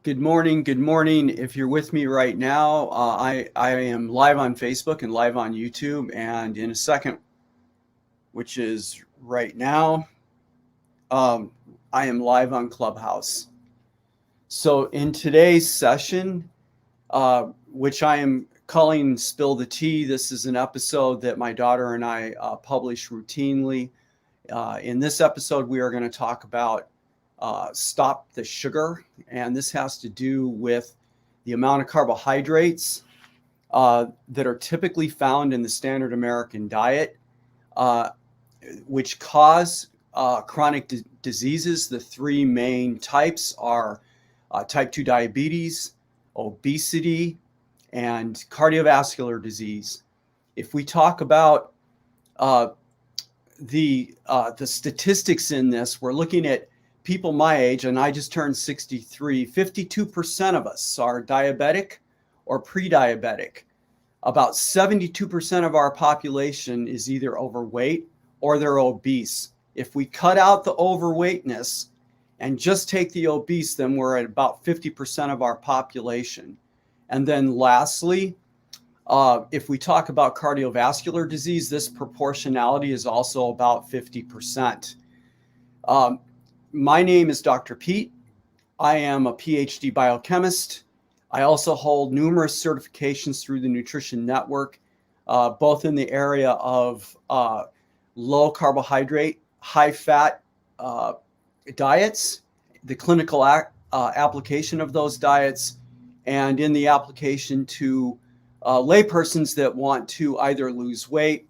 Good morning. Good morning. If you're with me right now, I am live on Facebook and live on YouTube. And in a second, which is right now, um, I am live on Clubhouse. So in today's session, which I am calling Spill the Tea, this is an episode that my daughter and I publish routinely. In this episode, we are going to talk about stop the sugar, and this has to do with the amount of carbohydrates that are typically found in the standard American diet, uh, which cause chronic diseases. The three main types are type 2 diabetes, obesity, and cardiovascular disease. If we talk about uh, the statistics in this, we're looking at people my age, and I just turned 63. 52% of us are diabetic or pre-diabetic. About 72% of our population is either overweight or they're obese. If we cut out the overweightness and just take the obese, then we're at about 50% of our population. And then lastly, if we talk about cardiovascular disease, this proportionality is also about 50%. Um, my name is Dr. Pete. I am a PhD biochemist. I also hold numerous certifications through the Nutrition Network, both in the area of low carbohydrate, high fat diets, the clinical application of those diets, and in the application to laypersons that want to either lose weight,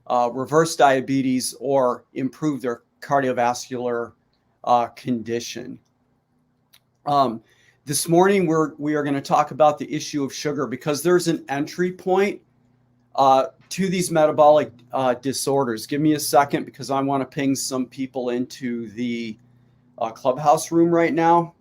reverse diabetes, or improve their cardiovascular condition. This morning, we are going to talk about the issue of sugar because there's an entry point to these metabolic disorders. Give me a second because I want to ping some people into the clubhouse room right now.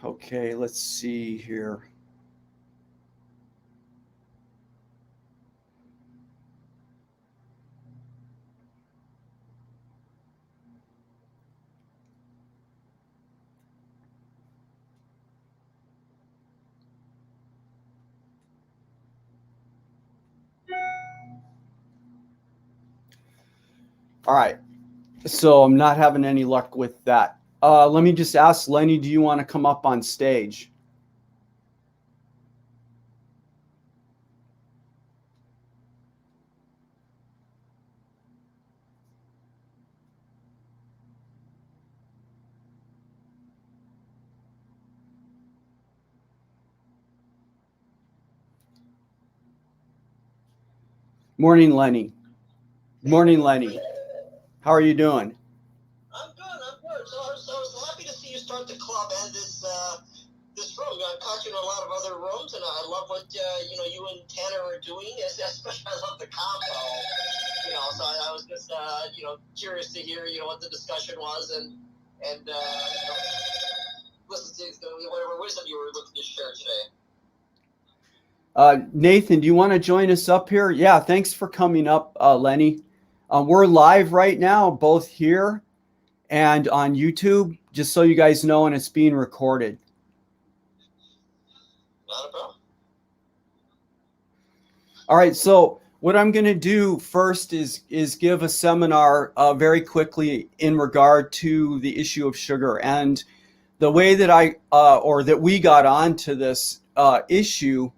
Okay, let's see here. All right, so I'm not having any luck with that. Let me just ask Lenny, do you want to come up on stage? Morning, Lenny. Morning, Lenny. How are you doing? I'm good. I'm good. So I was happy to see you start the club and this room. I caught you in a lot of other rooms, and I love what you and Tanner are doing. Especially, I love the combo. So I was just curious to hear what the discussion was and listen to whatever wisdom you were looking to share today. Nathan, do you want to join us up here? Yeah, thanks for coming up, Lenny. We're live right now, both here and on YouTube, just so you guys know, and it's being recorded. Not a problem. All right, so what I'm going to do first is give a seminar very quickly in regard to the issue of sugar. And the way that that we got onto this issue,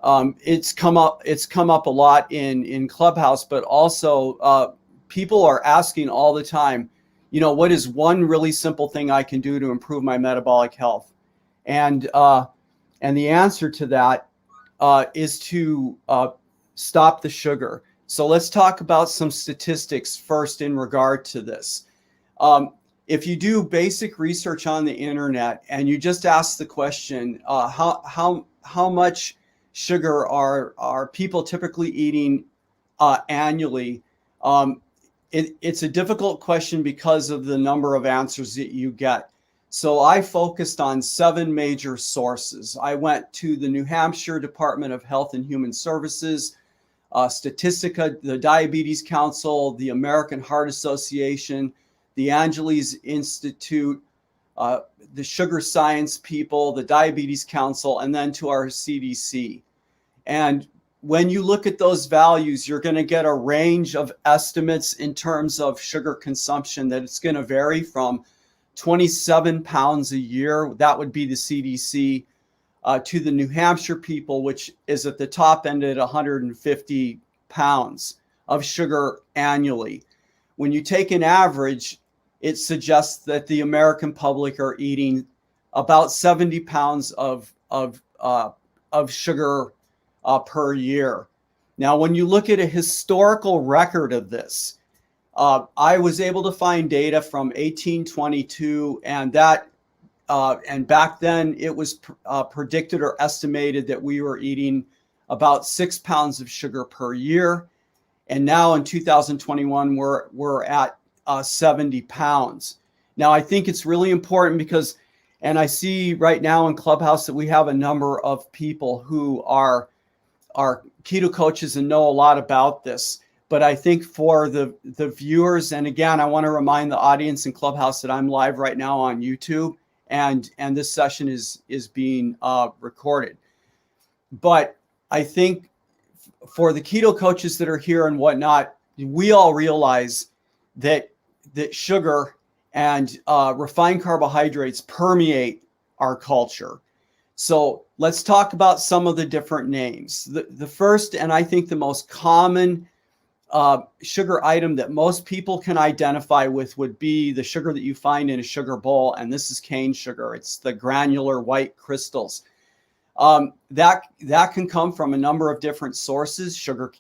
it's come up a lot in Clubhouse, but also people are asking all the time, what is one really simple thing I can do to improve my metabolic health? And the answer to that is to stop the sugar. So let's talk about some statistics first in regard to this. If you do basic research on the internet and you just ask the question, how much sugar are people typically eating annually? It's a difficult question because of the number of answers that you get. So I focused on 7 major sources. I went to the New Hampshire Department of Health and Human Services, Statistica, the Diabetes Council, the American Heart Association, the Angeles Institute, the Sugar Science people, the Diabetes Council, and then to our CDC. And when you look at those values, you're going to get a range of estimates in terms of sugar consumption that it's going to vary from 27 pounds a year, that would be the CDC, to the New Hampshire people, which is at the top end at 150 pounds of sugar annually. When you take an average, it suggests that the American public are eating about 70 pounds of sugar per year. Now, when you look at a historical record of this, I was able to find data from 1822, and back then it was predicted or estimated that we were eating about 6 pounds of sugar per year. And now in 2021, we're at 70 pounds. Now, I think it's really important because, and I see right now in Clubhouse that we have a number of people who are keto coaches and know a lot about this. But I think for the viewers, and again, I want to remind the audience in Clubhouse that I'm live right now on YouTube, and this session is being recorded. But I think for the keto coaches that are here and whatnot, we all realize that sugar and refined carbohydrates permeate our culture. So let's talk about some of the different names. The first, and I think the most common sugar item that most people can identify with would be the sugar that you find in a sugar bowl, and this is cane sugar. It's the granular white crystals. That can come from a number of different sources, sugar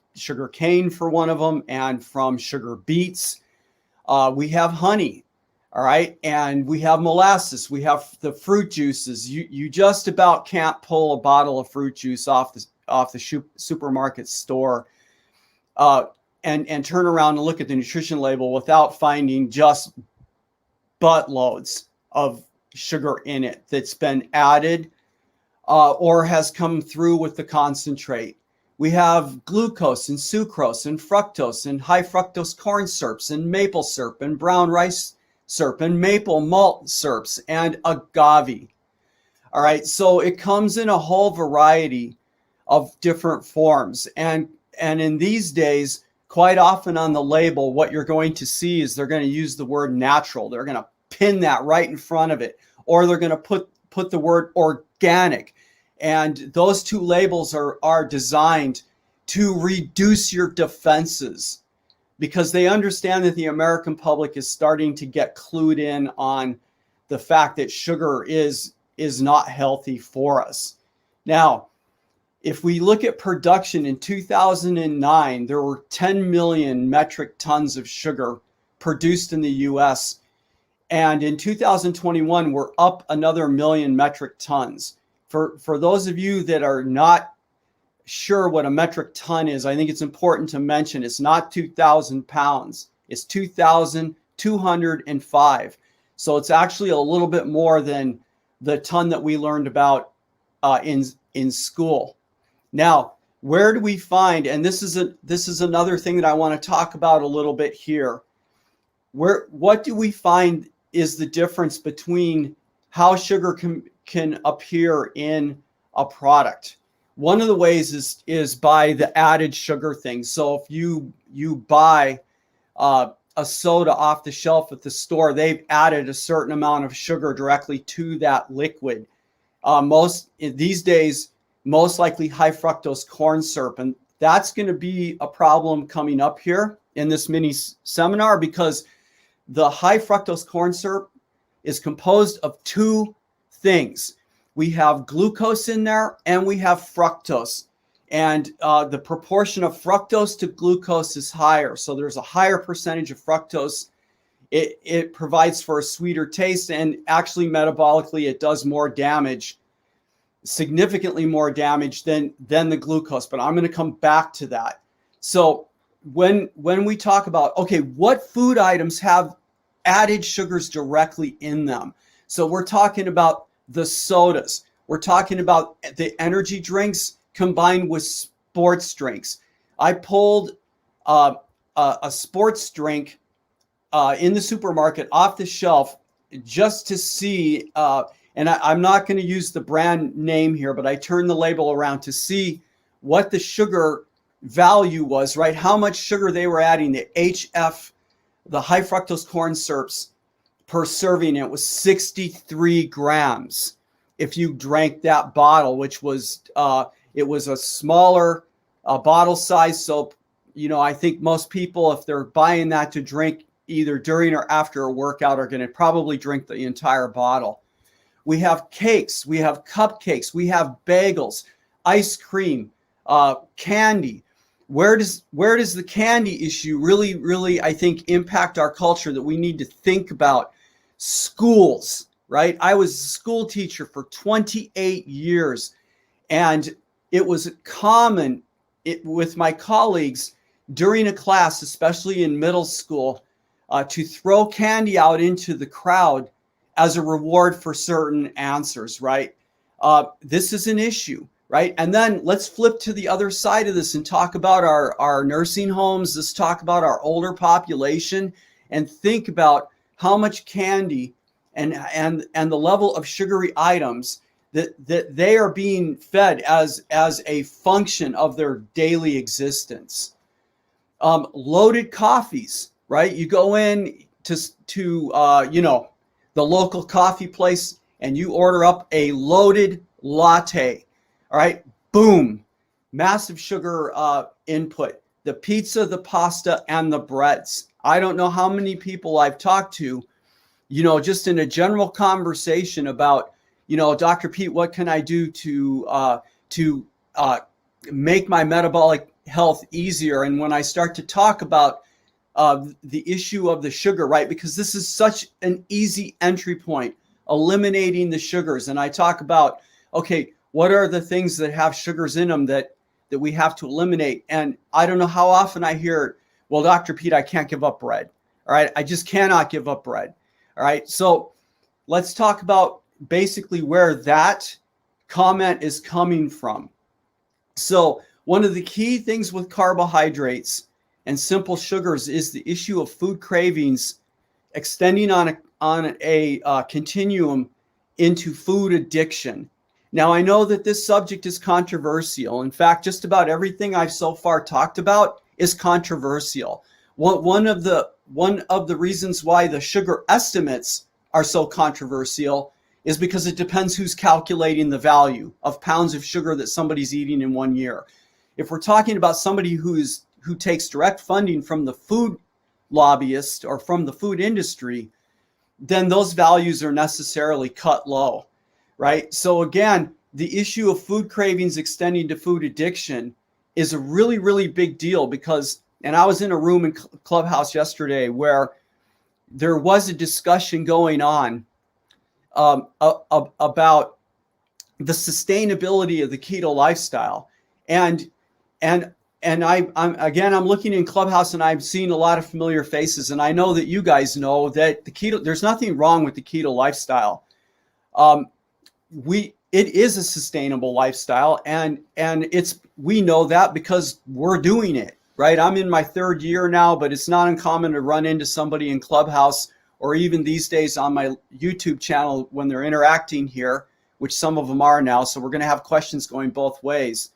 cane for one of them, and from sugar beets. We have honey. All right. And we have molasses. We have the fruit juices. You just about can't pull a bottle of fruit juice off the supermarket store and turn around and look at the nutrition label without finding just buttloads of sugar in it that's been added or has come through with the concentrate. We have glucose and sucrose and fructose and high fructose corn syrups and maple syrup and brown rice syrup and maple malt syrups and agave. All right, so it comes in a whole variety of different forms. And in these days, quite often on the label, what you're going to see is they're going to use the word natural. They're going to pin that right in front of it, or they're going to put the word organic. And those two labels are designed to reduce your defenses, because they understand that the American public is starting to get clued in on the fact that sugar is not healthy for us. Now, if we look at production in 2009, there were 10 million metric tons of sugar produced in the US. And in 2021, we're up another million metric tons. For those of you that are not sure what a metric ton is, I think it's important to mention it's not 2,000 pounds. It's 2,205. So it's actually a little bit more than the ton that we learned about in school. Now, where do we find, and this is another thing that I want to talk about a little bit here. What do we find is the difference between how sugar can appear in a product? One of the ways is by the added sugar thing. So if you buy a soda off the shelf at the store, they've added a certain amount of sugar directly to that liquid. These days, most likely high fructose corn syrup. And that's going to be a problem coming up here in this mini seminar, because the high fructose corn syrup is composed of two things. We have glucose in there and we have fructose. And the proportion of fructose to glucose is higher. So there's a higher percentage of fructose. It provides for a sweeter taste, and actually metabolically it does more damage significantly more damage than the glucose, but I'm going to come back to that. So when we talk about, okay, what food items have added sugars directly in them? So we're talking about the sodas. We're talking about the energy drinks combined with sports drinks. I pulled a sports drink in the supermarket off the shelf just to see, and I'm not going to use the brand name here, but I turned the label around to see what the sugar value was, right? How much sugar they were adding, the HF, the high fructose corn syrups per serving. It was 63 grams if you drank that bottle, which was, it was a smaller bottle size. So, you know, I think most people, if they're buying that to drink either during or after a workout, are going to probably drink the entire bottle. We have cakes, we have cupcakes, we have bagels, ice cream, candy. Where does the candy issue really, I think, impact our culture that we need to think about? Schools, right? I was a school teacher for 28 years, and it was common with my colleagues during a class, especially in middle school, to throw candy out into the crowd as a reward for certain answers, right? This is an issue, right? And then let's flip to the other side of this and talk about our nursing homes. Let's talk about our older population and think about how much candy and the level of sugary items that they are being fed as a function of their daily existence. Loaded coffees, right? You go in to you know, the local coffee place and you order up a loaded latte. All right, boom, massive sugar input. The pizza, the pasta, and the breads. I don't know how many people I've talked to, you know, just in a general conversation about, you know, Dr. Pete, what can I do to make my metabolic health easier? And when I start to talk about the issue of the sugar, right? Because this is such an easy entry point, eliminating the sugars. And I talk about, okay, what are the things that have sugars in them that we have to eliminate? And I don't know how often I hear, well, Dr. Pete, I can't give up bread. All right. I just cannot give up bread. All right. So let's talk about basically where that comment is coming from. So one of the key things with carbohydrates and simple sugars is the issue of food cravings extending on a continuum into food addiction. Now, I know that this subject is controversial. In fact, just about everything I've so far talked about is controversial. One of the reasons why the sugar estimates are so controversial is because it depends who's calculating the value of pounds of sugar that somebody's eating in 1 year. If we're talking about somebody who takes direct funding from the food lobbyist or from the food industry, then those values are necessarily cut low, right? So again, the issue of food cravings extending to food addiction is a really, really big deal because, and I was in a room in Clubhouse yesterday where there was a discussion going on about the sustainability of the keto lifestyle. And I'm looking in Clubhouse and I've seen a lot of familiar faces, and I know that you guys know that there's nothing wrong with the keto lifestyle. It is a sustainable lifestyle, and we know that because we're doing it, right? I'm in my 3rd year now, but it's not uncommon to run into somebody in Clubhouse or even these days on my YouTube channel when they're interacting here, which some of them are now. So we're going to have questions going both ways.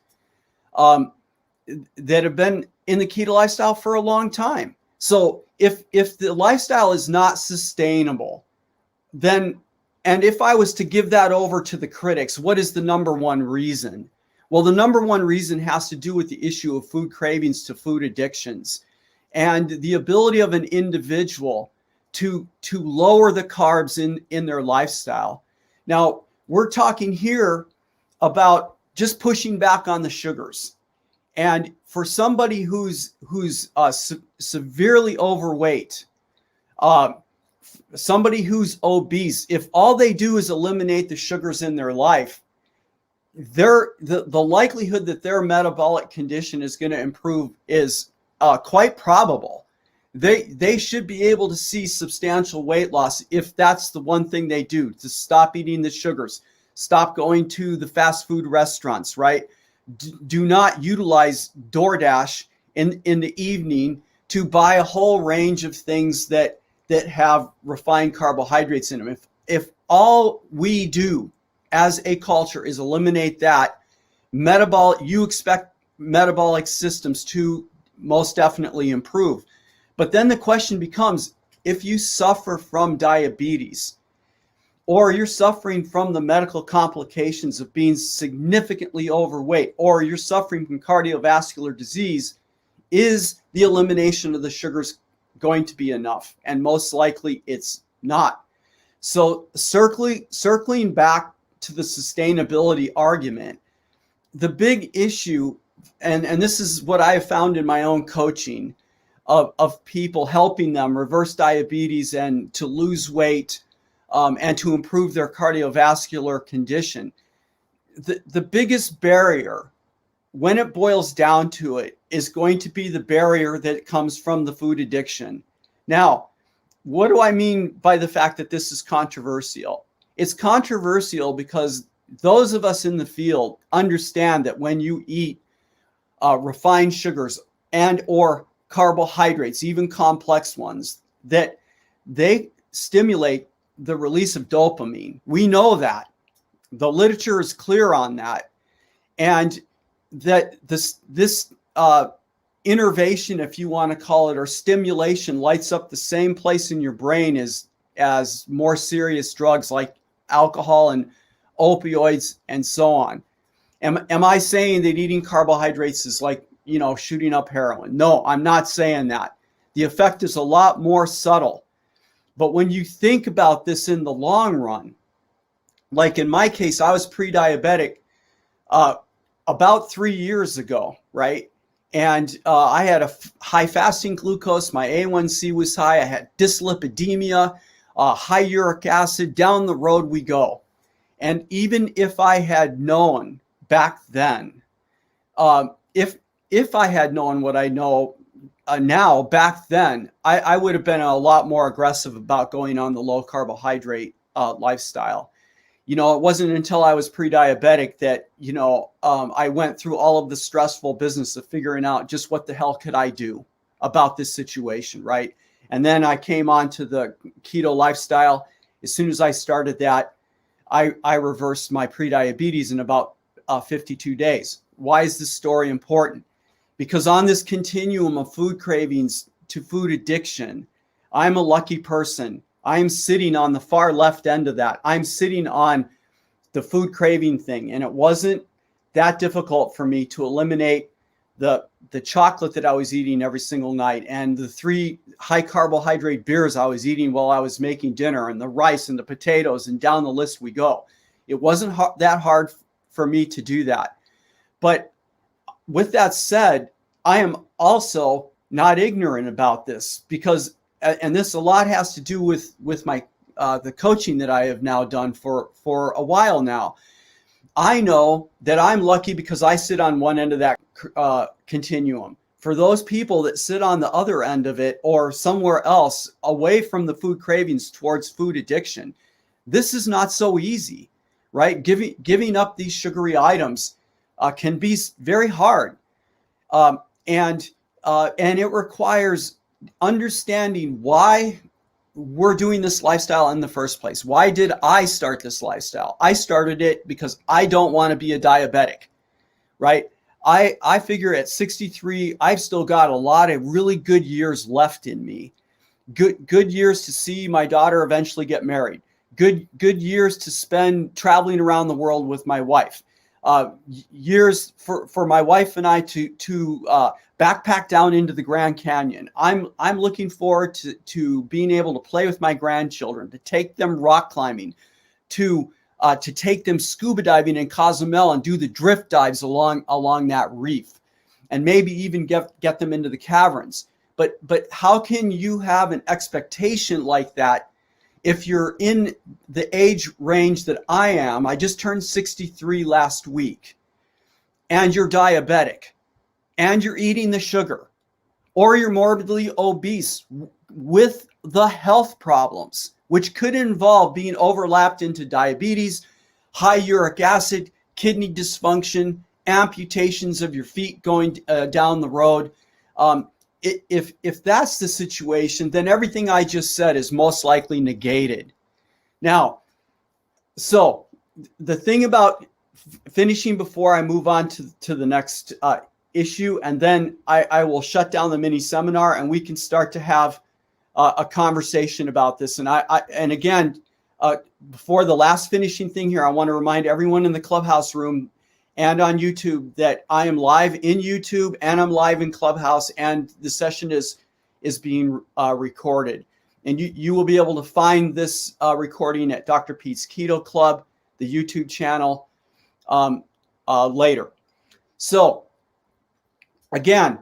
That have been in the keto lifestyle for a long time. So if the lifestyle is not sustainable, then, and if I was to give that over to the critics, what is the number one reason? Well, the number one reason has to do with the issue of food cravings to food addictions and the ability of an individual to lower the carbs in their lifestyle. Now, we're talking here about just pushing back on the sugars. And for somebody who's severely overweight, somebody who's obese, if all they do is eliminate the sugars in their life, the likelihood that their metabolic condition is going to improve is quite probable. They should be able to see substantial weight loss if that's the one thing they do, to stop eating the sugars, stop going to the fast food restaurants, right? Do not utilize DoorDash in the evening to buy a whole range of things that have refined carbohydrates in them. If all we do as a culture is eliminate that, you expect metabolic systems to most definitely improve. But then the question becomes, if you suffer from diabetes, or you're suffering from the medical complications of being significantly overweight, or you're suffering from cardiovascular disease, is the elimination of the sugars going to be enough? And most likely it's not. So circling back to the sustainability argument, the big issue, and this is what I have found in my own coaching of people, helping them reverse diabetes and to lose weight, and to improve their cardiovascular condition. The biggest barrier, when it boils down to it, is going to be the barrier that comes from the food addiction. Now, what do I mean by the fact that this is controversial? It's controversial because those of us in the field understand that when you eat refined sugars and or carbohydrates, even complex ones, that they stimulate the release of dopamine. We know that. The literature is clear on that. And that this innervation, if you want to call it, or stimulation, lights up the same place in your brain as more serious drugs like alcohol and opioids and so on. Am I saying that eating carbohydrates is like, shooting up heroin? No, I'm not saying that. The effect is a lot more subtle. But when you think about this in the long run, like in my case, I was pre-diabetic about 3 years ago, right? And I had a high fasting glucose. My A1C was high. I had dyslipidemia, high uric acid. Down the road we go. And even if I had known back then, if I had known what I know now back then, I would have been a lot more aggressive about going on the low carbohydrate lifestyle. It wasn't until I was pre-diabetic that, I went through all of the stressful business of figuring out just what the hell could I do about this situation, right? And then I came on to the keto lifestyle. As soon as I started that, I reversed my pre-diabetes in about 52 days. Why is this story important? Because on this continuum of food cravings to food addiction, I'm a lucky person. I'm sitting on the far left end of that. I'm sitting on the food craving thing. And it wasn't that difficult for me to eliminate the chocolate that I was eating every single night, and the 3 high carbohydrate beers I was eating while I was making dinner, and the rice and the potatoes, and down the list we go. It wasn't that hard for me to do that. But with that said, I am also not ignorant about this, because, and this a lot has to do with my the coaching that I have now done for a while now. I know that I'm lucky because I sit on one end of that continuum. For those people that sit on the other end of it, or somewhere else away from the food cravings towards food addiction, this is not so easy, right? Giving up these sugary items can be very hard. And it requires understanding why we're doing this lifestyle in the first place. Why did I start this lifestyle? I started it because I don't want to be a diabetic, right? I figure at 63, I've still got a lot of really good years left in me. Good years to see my daughter eventually get married. Good years to spend traveling around the world with my wife. Years for my wife and I to backpack down into the Grand Canyon. I'm looking forward to being able to play with my grandchildren, to take them rock climbing, to take them scuba diving in Cozumel and do the drift dives along that reef, and maybe even get them into the caverns. But how can you have an expectation like that if you're in the age range that I am, I just turned 63 last week, and you're diabetic, and you're eating the sugar, or you're morbidly obese with the health problems, which could involve being overlapped into diabetes, high uric acid, kidney dysfunction, amputations of your feet going down the road. If that's the situation, then everything I just said is most likely negated. Now, so the thing about finishing before I move on to the next issue, and then I will shut down the mini seminar and we can start to have a conversation about this. And again, before the last finishing thing here, I want to remind everyone in the Clubhouse room and on YouTube that I am live in YouTube and I'm live in Clubhouse, and the session is being recorded. And you will be able to find this recording at Dr. Pete's Keto Club, the YouTube channel, later. So again,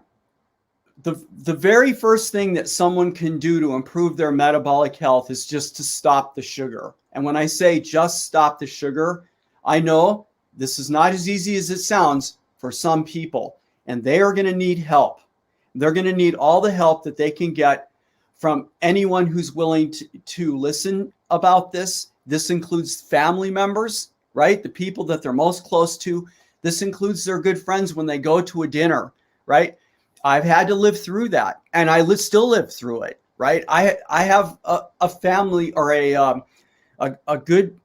the very first thing that someone can do to improve their metabolic health is just to stop the sugar. And when I say just stop the sugar, I know this is not as easy as it sounds for some people, and they are going to need help. They're going to need all the help that they can get from anyone who's willing to listen about this. This includes family members, right? The people that they're most close to. This includes their good friends when they go to a dinner, right? I've had to live through that, and I still live through it, right? I have a family or a good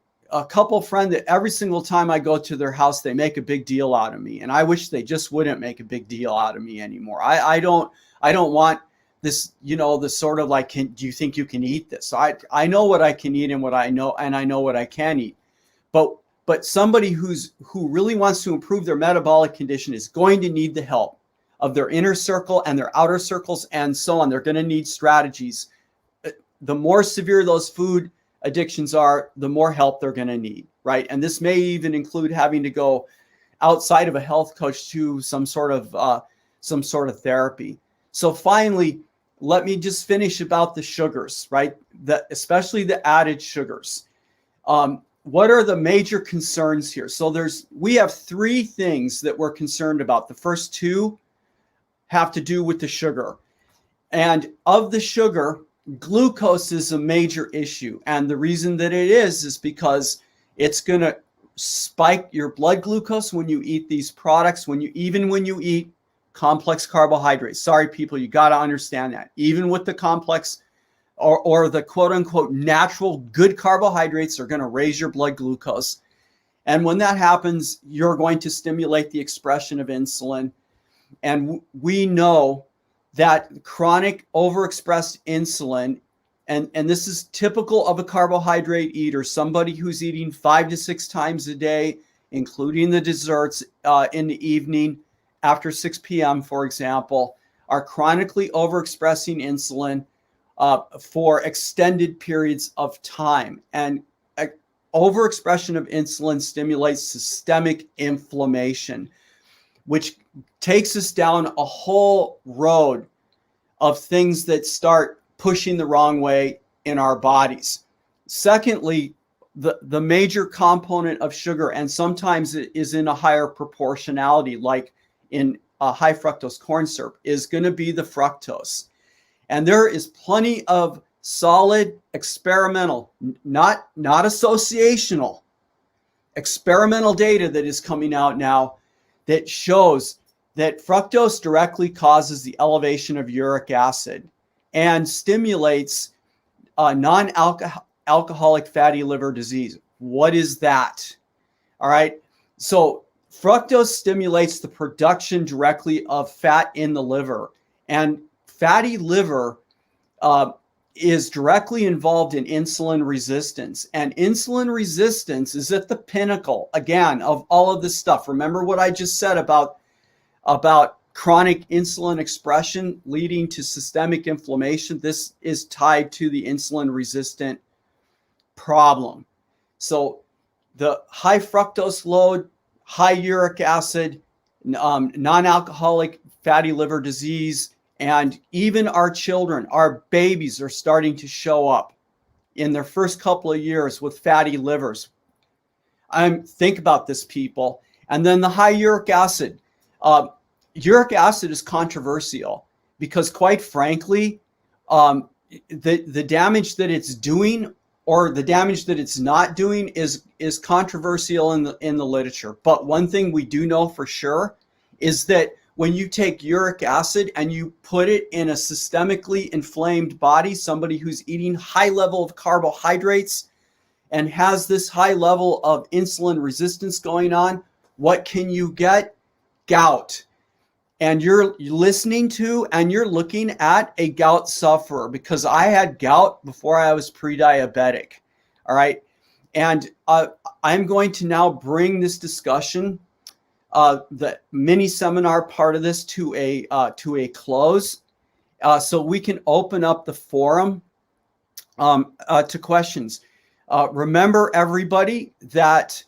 couple friend that every single time I go to their house, they make a big deal out of me, and I wish they just wouldn't make a big deal out of me anymore. I don't want this, the sort of like, do you think you can eat this? I know what I can eat and what I know, and I know what I can eat, but somebody who really wants to improve their metabolic condition is going to need the help of their inner circle and their outer circles and so on. They're going to need strategies. The more severe those food addictions are, the more help they're going to need, right? And this may even include having to go outside of a health coach to some sort of therapy. So finally, let me just finish about the sugars, right? Especially the added sugars. What are the major concerns here? So we have three things that we're concerned about. The first two have to do with the sugar. And of the sugar, glucose is a major issue. And the reason that it is because it's going to spike your blood glucose when you eat these products, even when you eat complex carbohydrates. Sorry, people, you got to understand that. Even with the complex or the quote unquote natural good carbohydrates are going to raise your blood glucose. And when that happens, you're going to stimulate the expression of insulin. And we know that chronic overexpressed insulin, and this is typical of a carbohydrate eater, somebody who's eating 5 to 6 times a day, including the desserts in the evening after 6 p.m., for example, are chronically overexpressing insulin for extended periods of time. And overexpression of insulin stimulates systemic inflammation, which takes us down a whole road of things that start pushing the wrong way in our bodies. Secondly, the major component of sugar, and sometimes it is in a higher proportionality, like in high fructose corn syrup, is going to be the fructose. And there is plenty of solid experimental, not associational, experimental data that is coming out now that shows that fructose directly causes the elevation of uric acid and stimulates non-alcoholic fatty liver disease. What is that? All right. So fructose stimulates the production directly of fat in the liver, and fatty liver is directly involved in insulin resistance. And insulin resistance is at the pinnacle, again, of all of this stuff. Remember what I just said about chronic insulin expression leading to systemic inflammation? This is tied to the insulin resistant problem. So the high fructose load, high uric acid, non-alcoholic fatty liver disease, and even our children, our babies are starting to show up in their first couple of years with fatty livers. Think about this, people. And then the high uric acid. Uric acid is controversial because, quite frankly, the damage that it's doing or the damage that it's not doing is controversial in the literature. But one thing we do know for sure is that when you take uric acid and you put it in a systemically inflamed body, somebody who's eating high level of carbohydrates and has this high level of insulin resistance going on, what can you get? Gout. And you're listening to and you're looking at a gout sufferer, because I had gout before I was pre-diabetic. All right. And I'm going to now bring this discussion, the mini seminar part of this, to a close, so we can open up the forum to questions. Remember, everybody, that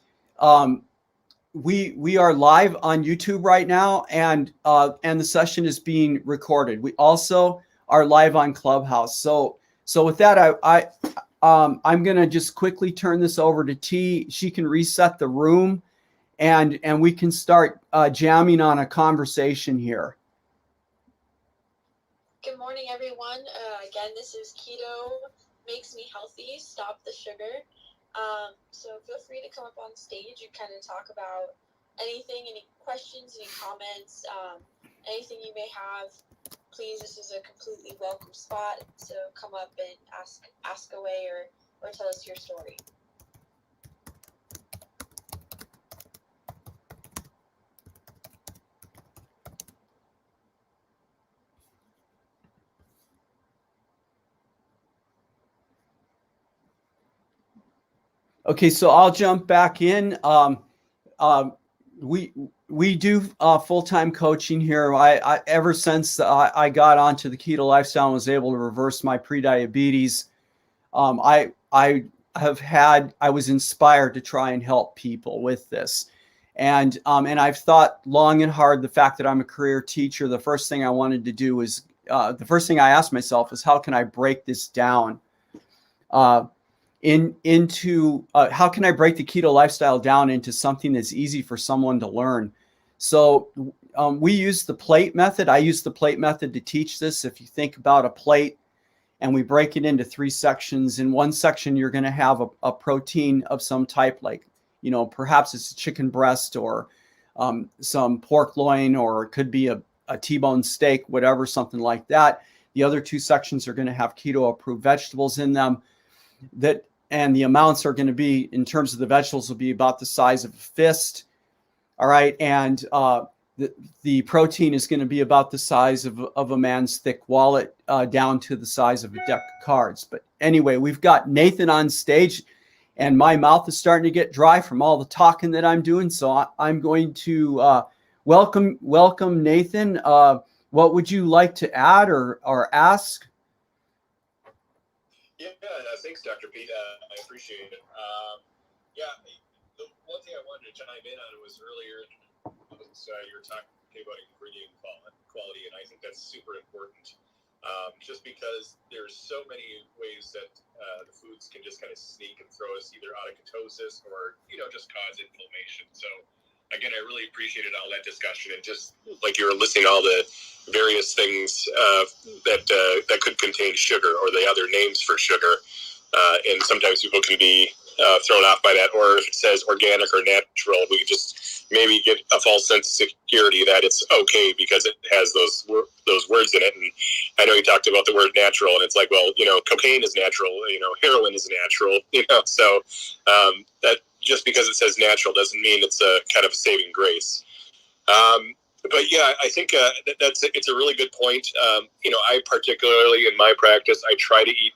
we are live on YouTube right now, and the session is being recorded. We also are live on Clubhouse. So with that, I'm gonna just quickly turn this over to T. She can reset the room, and we can start jamming on a conversation here. Good morning, everyone. Again, this is Keto Makes Me Healthy. Stop the sugar. So feel free to come up on stage and kind of talk about anything, any questions, any comments, anything you may have. Please, this is a completely welcome spot. So come up and ask away or tell us your story. Okay, so I'll jump back in. We do full-time coaching here. I ever since I got onto the keto lifestyle and was able to reverse my prediabetes, I was inspired to try and help people with this. And I've thought long and hard. The fact that I'm a career teacher, the first thing I wanted to do is, the first thing I asked myself is, how can I break this down into how can I break the keto lifestyle down into something that's easy for someone to learn? So we use the plate method. I use the plate method to teach this. If you think about a plate and we break it into 3 sections, in one section you're going to have a protein of some type, like, perhaps it's a chicken breast or some pork loin, or it could be a T-bone steak, whatever, something like that. The other 2 sections are going to have keto approved vegetables in them, and the amounts are going to be, in terms of the vegetables, will be about the size of a fist. All right. And the protein is going to be about the size of a man's thick wallet, down to the size of a deck of cards. But anyway, we've got Nathan on stage, and my mouth is starting to get dry from all the talking that I'm doing. So I'm going to welcome Nathan. What would you like to add or ask? Yeah, thanks, Dr. Pete. I appreciate it. The one thing I wanted to chime in on was earlier, you were talking about ingredient quality, and I think that's super important. Just because there's so many ways that the foods can just kind of sneak and throw us either out of ketosis or just cause inflammation. So again, I really appreciated all that discussion, and just like you were listing all the various things that could contain sugar, or the other names for sugar, and sometimes people can be thrown off by that. Or if it says organic or natural, we just maybe get a false sense of security that it's okay because it has those words in it. And I know you talked about the word natural, and it's like, well, cocaine is natural, heroin is natural, so that just because it says natural doesn't mean it's a kind of a saving grace. But yeah, I think it's a really good point. I particularly in my practice, I try to eat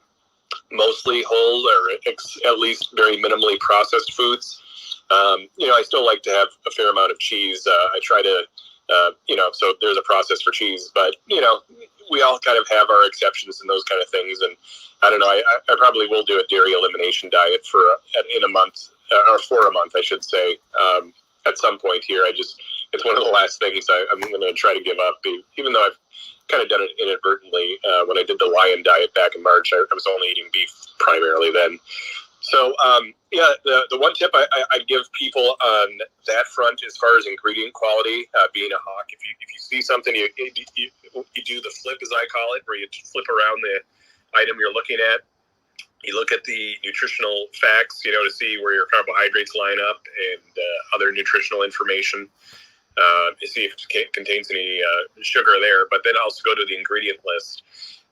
mostly whole, or at least very minimally processed foods. I still like to have a fair amount of cheese. I try to, so there's a process for cheese, but we all kind of have our exceptions and those kind of things. And I don't know, I probably will do a dairy elimination diet in a month, or for a month, I should say, at some point here. I just it's one of the last things I'm going to try to give up, even though I've kind of done it inadvertently. When I did the lion diet back in March, I was only eating beef primarily then. So, the one tip I'd give people on that front as far as ingredient quality, being a hawk, if you see something, you do the flip, as I call it, where you flip around the item you're looking at. You look at the nutritional facts, to see where your carbohydrates line up and other nutritional information. See if it contains any sugar there, but then also go to the ingredient list.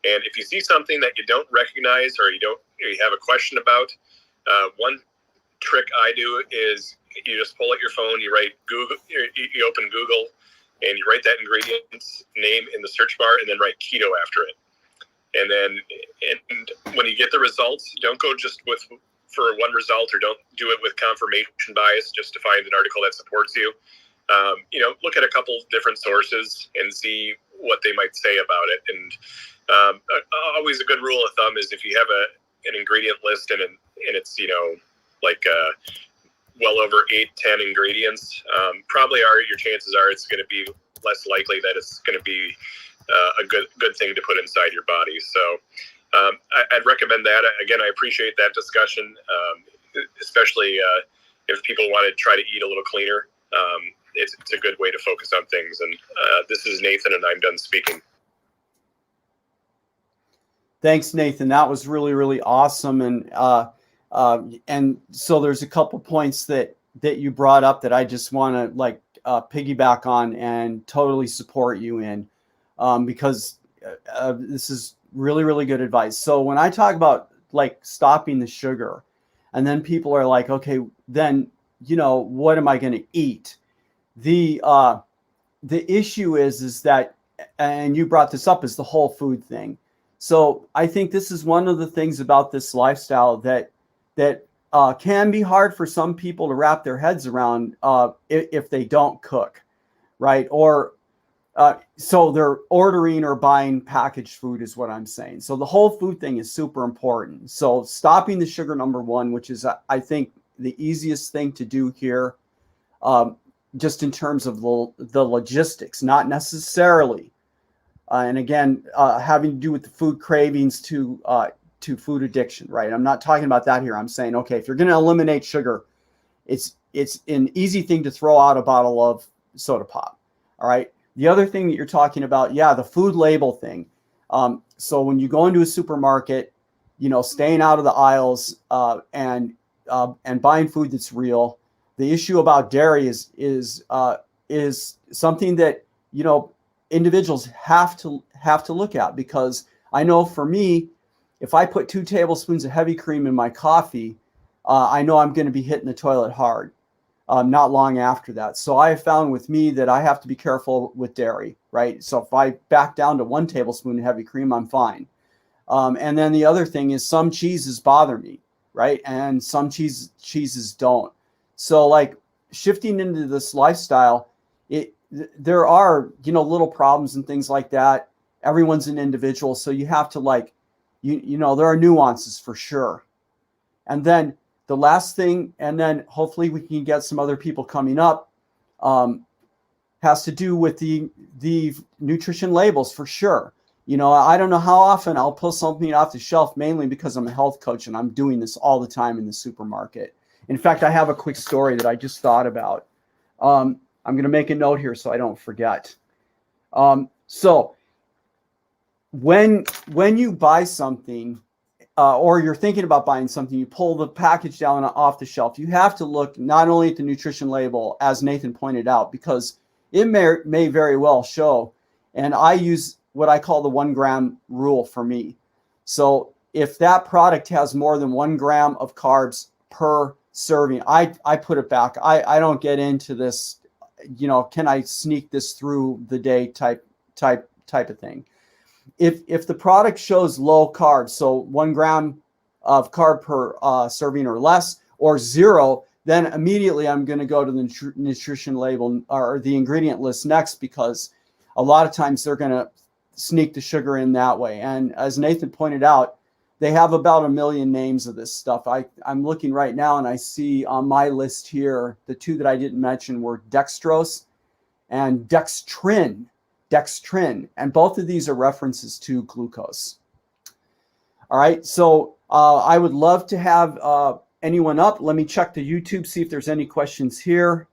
And if you see something that you don't recognize or you have a question about, one trick I do is you just pull out your phone, you write Google, you open Google, and you write that ingredient's name in the search bar, and then write keto after it. And then, when you get the results, don't go just for one result, or don't do it with confirmation bias just to find an article that supports you. Look at a couple different sources and see what they might say about it. And always a good rule of thumb is if you have an ingredient list and it's well over 8-10 ingredients, probably your chances are it's going to be less likely that it's going to be a good thing to put inside your body. So I'd recommend that. Again, I appreciate that discussion, especially if people want to try to eat a little cleaner. It's a good way to focus on things. And this is Nathan, and I'm done speaking. Thanks, Nathan. That was really, really awesome. And so there's a couple points that you brought up that I just want to piggyback on and totally support you in, because this is really, really good advice. So when I talk about stopping the sugar, and then people are like, okay, then, what am I going to eat? The issue is that, and you brought this up, is the whole food thing. So I think this is one of the things about this lifestyle that can be hard for some people to wrap their heads around if they don't cook, right? Or so they're ordering or buying packaged food is what I'm saying. So the whole food thing is super important. So stopping the sugar, number one, which is, I think, the easiest thing to do here, just in terms of the logistics, not necessarily. And again, having to do with the food cravings to food addiction, right? I'm not talking about that here. I'm saying, okay, if you're going to eliminate sugar, it's an easy thing to throw out a bottle of soda pop. All right. The other thing that you're talking about, the food label thing. So when you go into a supermarket, staying out of the aisles and buying food that's real. The issue about dairy is something that individuals have to look at, because I know for me, if I put 2 tablespoons of heavy cream in my coffee, I know I'm going to be hitting the toilet hard not long after that. So I have found with me that I have to be careful with dairy, right? So if I back down to 1 tablespoon of heavy cream, I'm fine. And then the other thing is some cheeses bother me, right? And some cheeses don't. So shifting into this lifestyle, there are, little problems and things like that. Everyone's an individual. So you have to there are nuances for sure. And then the last thing, and then hopefully we can get some other people coming up, has to do with the nutrition labels for sure. I don't know how often I'll pull something off the shelf, mainly because I'm a health coach and I'm doing this all the time in the supermarket. In fact, I have a quick story that I just thought about. I'm going to make a note here so I don't forget. So when you buy something, or you're thinking about buying something, you pull the package down off the shelf, you have to look not only at the nutrition label, as Nathan pointed out, because it may very well show, and I use what I call the 1 gram rule for me. So if that product has more than 1 gram of carbs per serving, I put it back. I don't get into this, can I sneak this through the day type of thing. If the product shows low carbs, so 1 gram of carb per serving or less, or 0, then immediately I'm going to go to the nutrition label or the ingredient list next, because a lot of times they're going to sneak the sugar in that way. And as Nathan pointed out, they have about 1 million names of this stuff. I'm looking right now and I see on my list here, the 2 that I didn't mention were dextrose and dextrin, and both of these are references to glucose. All right, so I would love to have anyone up. Let me check the YouTube, see if there's any questions here.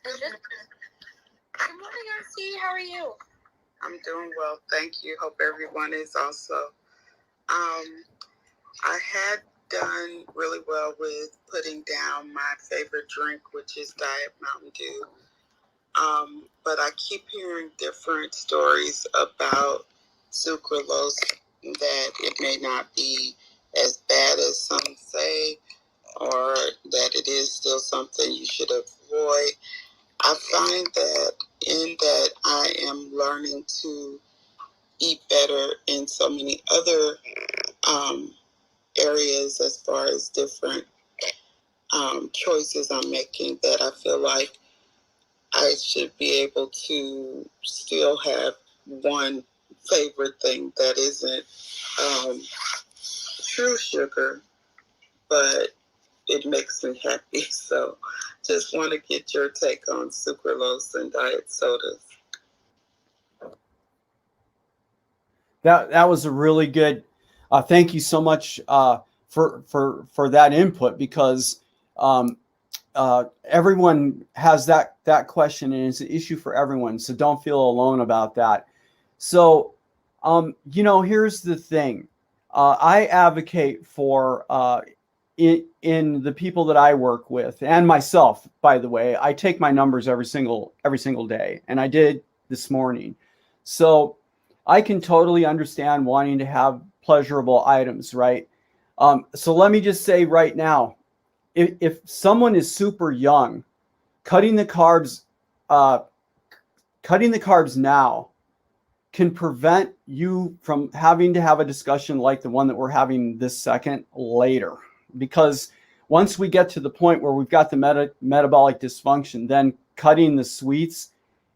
Good morning, RC. How are you? I'm doing well, thank you. Hope everyone is also. I had done really well with putting down my favorite drink, which is Diet Mountain Dew. But I keep hearing different stories about sucralose, that it may not be as bad as some say, or that it is still something you should avoid. I find that I am learning to eat better in so many other areas as far as different choices I'm making, that I feel like I should be able to still have one favorite thing that isn't true sugar, but it makes me happy. So just want to get your take on sucralose and diet sodas. That was a really good. Thank you so much for that input, because everyone has that question, and it's an issue for everyone. So don't feel alone about that. So here's the thing. I advocate for in the people that I work with, and myself, by the way. I take my numbers every single day, and I did this morning. So I can totally understand wanting to have pleasurable items, right? So let me just say right now, if someone is super young, cutting the carbs now can prevent you from having to have a discussion like the one that we're having this second later. Because once we get to the point where we've got the metabolic dysfunction, then cutting the sweets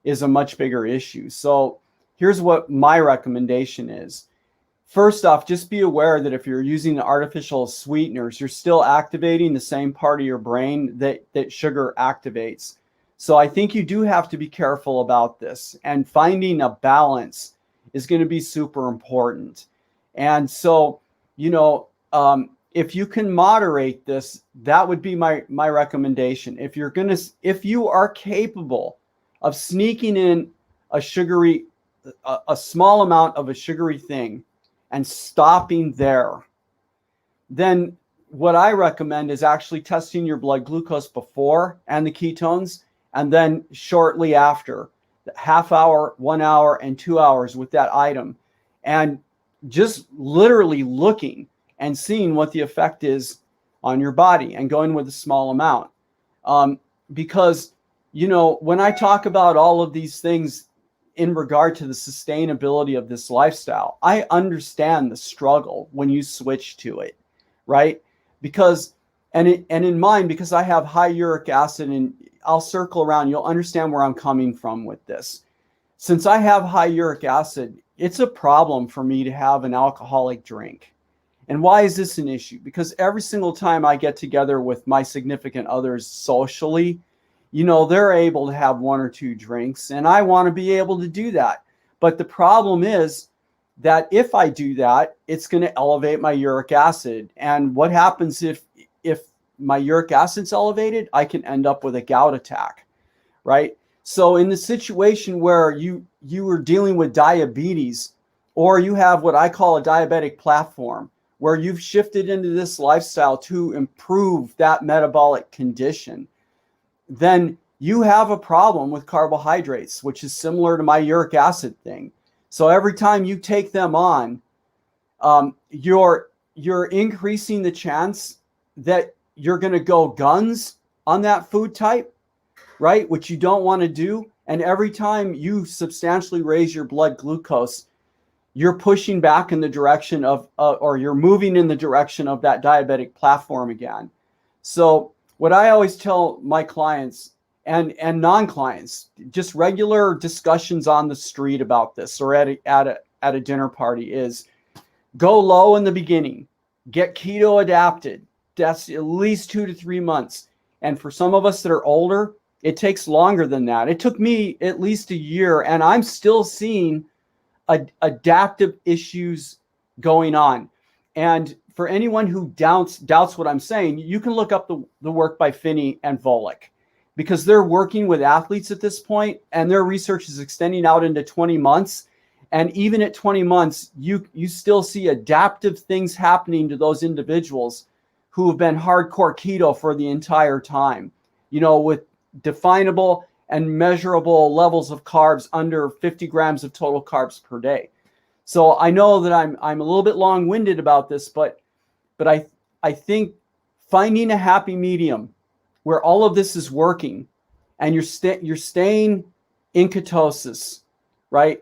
is a much bigger issue. So here's what my recommendation is. First off, just be aware that if you're using the artificial sweeteners, you're still activating the same part of your brain that sugar activates. So I think you do have to be careful about this, and finding a balance is going to be super important. And so, if you can moderate this, that would be my recommendation. If you are capable of sneaking in a small amount of a sugary thing and stopping there, then what I recommend is actually testing your blood glucose before and the ketones, and then shortly after, half hour, 1 hour, and 2 hours with that item, and just literally looking and seeing what the effect is on your body, and going with a small amount. Because, when I talk about all of these things in regard to the sustainability of this lifestyle, I understand the struggle when you switch to it, right? Because, and in mine, because I have high uric acid, and I'll circle around, you'll understand where I'm coming from with this. Since I have high uric acid, it's a problem for me to have an alcoholic drink. And why is this an issue? Because every single time I get together with my significant others socially, they're able to have 1 or 2 drinks, and I want to be able to do that. But the problem is that if I do that, it's going to elevate my uric acid. And what happens if my uric acid's elevated? I can end up with a gout attack, right? So in the situation where you are dealing with diabetes, or you have what I call a diabetic platform, where you've shifted into this lifestyle to improve that metabolic condition, then you have a problem with carbohydrates, which is similar to my uric acid thing. So every time you take them on, you're increasing the chance that you're going to go guns on that food type, right? Which you don't want to do. And every time you substantially raise your blood glucose, you're pushing back in the direction of, or you're moving in the direction of that diabetic platform again. So what I always tell my clients and non-clients, just regular discussions on the street about this, or at a dinner party, is Go low in the beginning. Get keto adapted. That's at least 2 to 3 months. And for some of us that are older, it takes longer than that. It took me at least a year, and I'm still seeing adaptive issues going on. And for anyone who doubts what I'm saying, you can look up the work by Finney and Volek, because they're working with athletes at this point, and their research is extending out into 20 months. And even at 20 months, you still see adaptive things happening to those individuals who have been hardcore keto for the entire time, with definable and measurable levels of carbs under 50 grams of total carbs per day. So I know that I'm a little bit long-winded about this, but I think finding a happy medium where all of this is working, and you're staying in ketosis, right?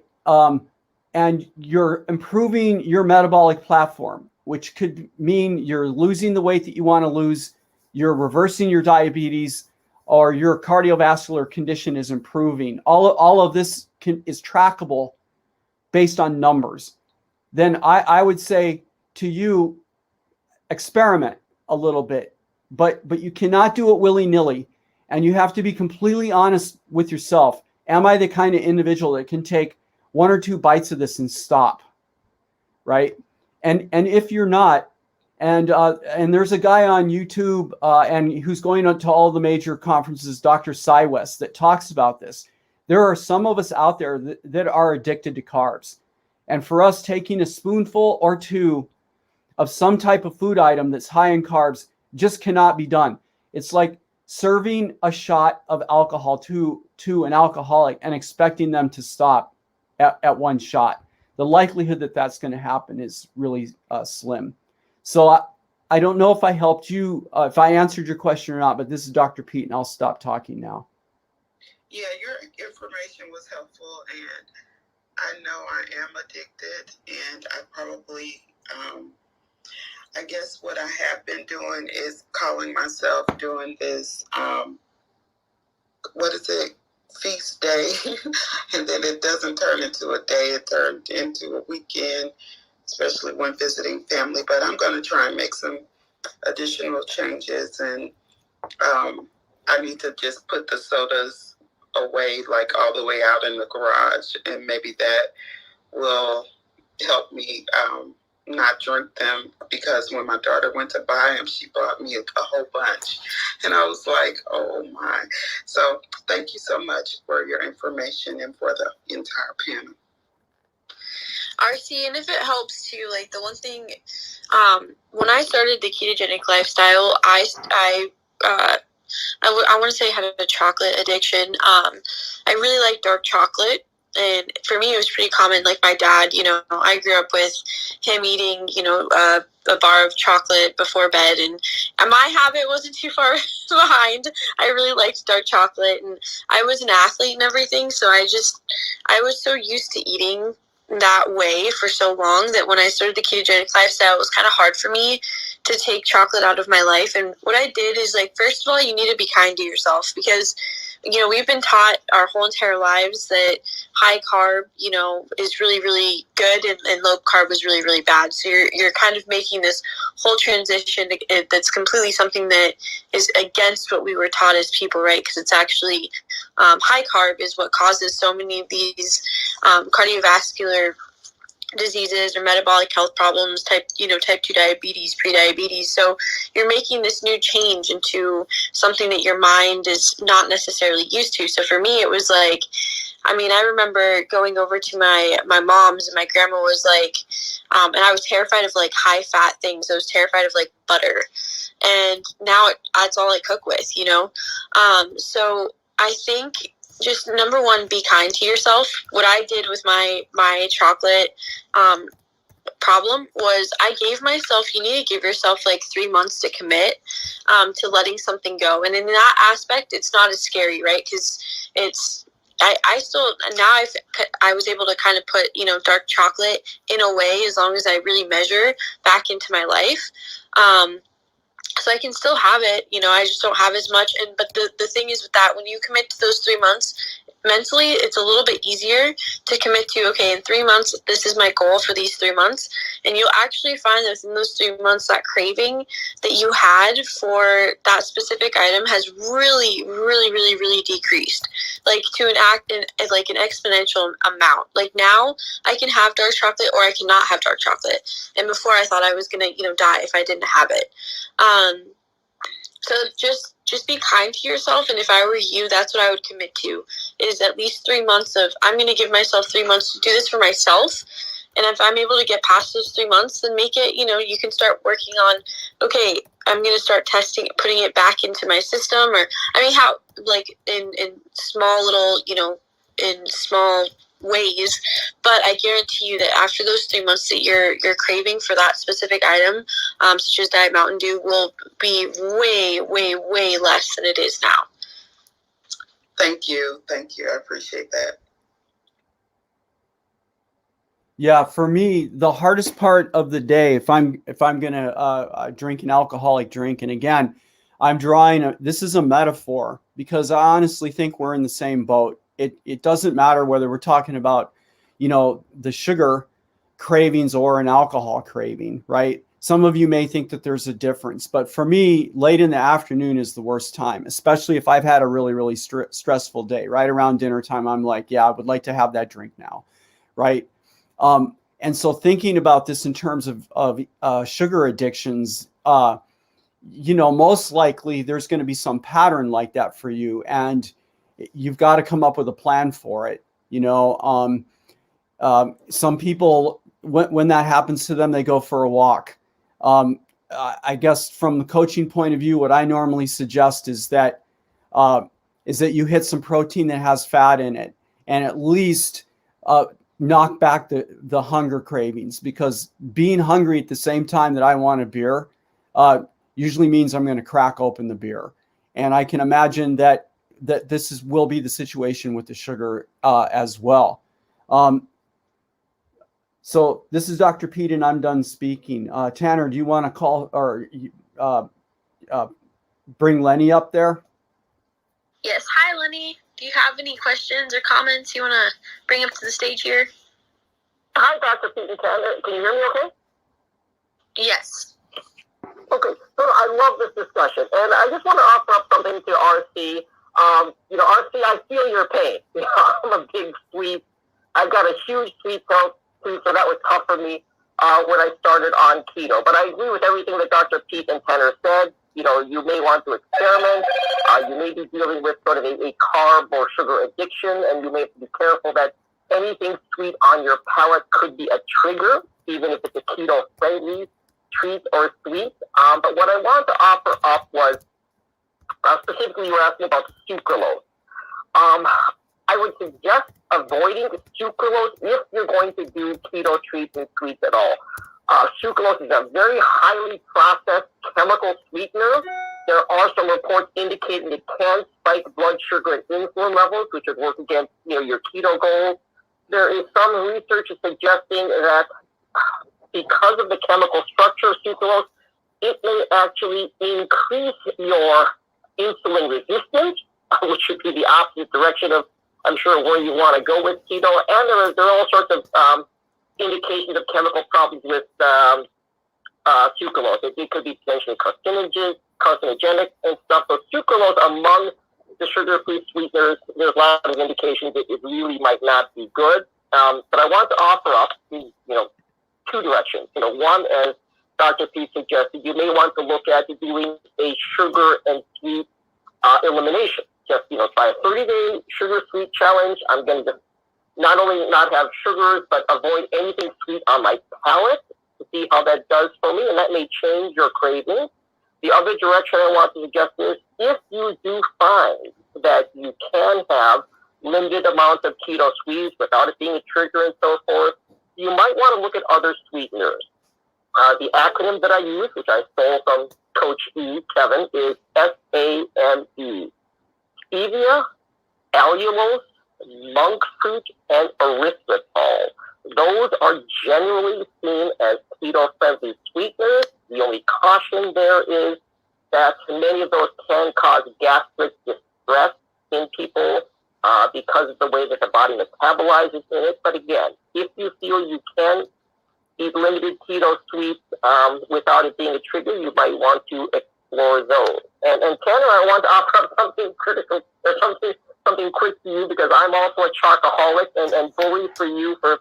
And you're improving your metabolic platform, which could mean you're losing the weight that you want to lose, you're reversing your diabetes, or your cardiovascular condition is improving. All of this is trackable based on numbers. Then I would say to you, experiment a little bit, but you cannot do it willy-nilly, and you have to be completely honest with yourself. Am I the kind of individual that can take 1 or 2 bites of this and stop, right? And if you're not, and there's a guy on YouTube and who's going to all the major conferences, Dr. Cy West, that talks about this. There are some of us out there that are addicted to carbs. And for us, taking a spoonful or 2 of some type of food item that's high in carbs just cannot be done. It's like serving a shot of alcohol to an alcoholic and expecting them to stop at 1 shot. The likelihood that that's going to happen is really slim. So I don't know if I helped you, if I answered your question or not, but this is Dr. Pete, and I'll stop talking now. Yeah, your information was helpful, and I know I am addicted, and I probably, I guess what I have been doing is calling myself doing this, what is it, feast day, and then it doesn't turn into a day, it turned into a weekend, especially when visiting family. But I'm going to try and make some additional changes, and I need to just put the sodas away, like all the way out in the garage, and maybe that will help me not drink them, because when my daughter went to buy them, she bought me a whole bunch, and I was like, oh my. So thank you so much for your information and for the entire panel. RC, and if it helps too, like the one thing, when I started the ketogenic lifestyle, I want to say I had a chocolate addiction. I really like dark chocolate. And for me, it was pretty common. Like my dad, I grew up with him eating, a bar of chocolate before bed. And my habit wasn't too far behind. I really liked dark chocolate. And I was an athlete and everything. So I was so used to eating that way for so long that when I started the ketogenic lifestyle, it was kind of hard for me to take chocolate out of my life. And what I did is, like, first of all, you need to be kind to yourself, because we've been taught our whole entire lives that high carb, is really, really good, and low carb is really, really bad. So you're kind of making this whole transition that's completely something that is against what we were taught as people, right? Because it's actually high carb is what causes so many of these cardiovascular diseases or metabolic health problems, type 2 diabetes, pre-diabetes. So you're making this new change into something that your mind is not necessarily used to. So for me, it was like, I remember going over to my mom's, and my grandma was like, and I was terrified of like high fat things. I was terrified of like butter, and now it's all I cook with, so I think just number one, be kind to yourself. What I did with my chocolate problem was I gave myself, you need to give yourself like 3 months to commit to letting something go. And in that aspect, it's not as scary, right? Because I still, now I was able to kind of put, dark chocolate in a way, as long as I really measure, back into my life. So I can still have it, I just don't have as much. But the thing is with that, when you commit to those 3 months, mentally it's a little bit easier to commit to, okay, in 3 months, this is my goal for these 3 months. And you'll actually find that within those 3 months, that craving that you had for that specific item has really, really, really, really decreased, like to an exponential amount. Like now I can have dark chocolate or I cannot have dark chocolate. And before I thought I was going to, die if I didn't have it. So just be kind to yourself. And if I were you, that's what I would commit to, is at least 3 months of, I'm going to give myself 3 months to do this for myself. And if I'm able to get past those 3 months, then make it, you can start working on, okay, I'm going to start testing, putting it back into my system. Or, how, like in small little, in small ways. But I guarantee you that after those 3 months that your craving for that specific item, such as Diet Mountain Dew, will be way, way, way less than it is now. Thank you. I appreciate that. Yeah, for me, the hardest part of the day, if I'm gonna drink an alcoholic drink, and again, I'm drawing this is a metaphor, because I honestly think we're in the same boat. It doesn't matter whether we're talking about, the sugar cravings or an alcohol craving, right? Some of you may think that there's a difference, but for me, late in the afternoon is the worst time, especially if I've had a really, really stressful day. Right around dinner time, I'm like, yeah, I would like to have that drink now, right? And so thinking about this in terms of sugar addictions, most likely there's going to be some pattern like that for you, and you've got to come up with a plan for it. Some people, when that happens to them, they go for a walk. I guess from the coaching point of view, what I normally suggest is that you hit some protein that has fat in it, and at least knock back the hunger cravings, because being hungry at the same time that I want a beer usually means I'm going to crack open the beer. And I can imagine that this will be the situation with the sugar as well. So this is Dr. Pete, and I'm done speaking. Tanner, do you want to call or bring Lenny up there? Yes. Hi, Lenny. Do you have any questions or comments you want to bring up to the stage here? Hi, Dr. Pete and Tanner. Can you hear me okay? Yes. Okay, so I love this discussion, and I just want to offer up something to RC. RC, I feel your pain. I'm a big sweet. I've got a huge sweet tooth, so that was tough for me when I started on keto. But I agree with everything that Dr. Pete and Tanner said. You may want to experiment. You may be dealing with sort of a carb or sugar addiction, and you may have to be careful that anything sweet on your palate could be a trigger, even if it's a keto-friendly treat or sweet. But what I wanted to offer up was, specifically you were asking about sucralose. I would suggest avoiding sucralose if you're going to do keto treats and sweets at all. Sucralose is a very highly processed chemical sweetener. There are some reports indicating it can spike blood sugar and insulin levels, which would work against your keto goals. There is some research suggesting that because of the chemical structure of sucralose, it may actually increase your insulin resistance, which would be the opposite direction of, I'm sure, where you want to go with keto. And there are all sorts of indications of chemical problems with sucralose. It could be potentially carcinogenic and stuff. So sucralose, among the sugar-free sweeteners, there's a lot of indications that it really might not be good. But I want to offer up, two directions. One, as Dr. P suggested, you may want to look at doing a sugar and sweet elimination. Just, try a 30-day sugar-sweet challenge. I'm going to not only not have sugars, but avoid anything sweet on my palate to see how that does for me, and that may change your cravings. The other direction I want to suggest is, if you do find that you can have limited amounts of keto sweets without it being a trigger and so forth, you might want to look at other sweeteners. The acronym that I use, which I stole from Coach E, Kevin, is SAME. Stevia, allulose, monk fruit, and erythritol. Those are generally seen as keto-friendly sweeteners. The only caution there is that many of those can cause gastric distress in people. because of the way that the body metabolizes in it. But again, if you feel you can eat limited keto sweets without it being a trigger, you might want to explore those. And Tanner, I want to offer up something critical, or something quick to you, because I'm also a chocoholic, and bully for you for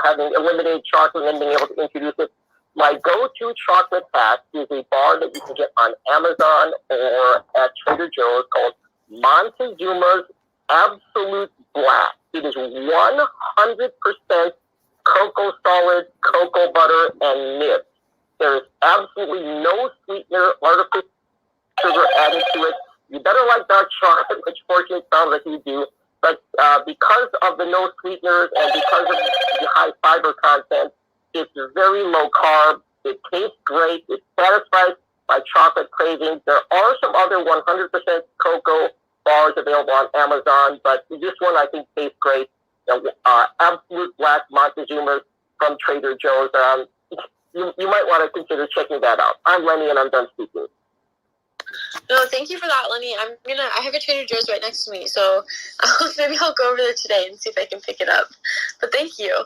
having eliminated chocolate and being able to introduce it. My go-to chocolate hack is a bar that you can get on Amazon or at Trader Joe's called Montezuma's Absolute Black. It is 100% cocoa solid, cocoa butter, and nibs. There is absolutely no sweetener, artificial sugar added to it. You better like dark chocolate, which fortunately sounds like you do. But because of the no sweeteners and because of the high fiber content, it's very low carb. It tastes great. It satisfies my chocolate cravings. There are some other 100% cocoa bars available on Amazon, but this one I think tastes great. Absolute Black Montezuma from Trader Joe's. You might want to consider checking that out. I'm Lenny, and I'm done speaking. No, thank you for that, Lenny. I have a Trader Joe's right next to me, so maybe I'll go over there today and see if I can pick it up. But thank you. You'll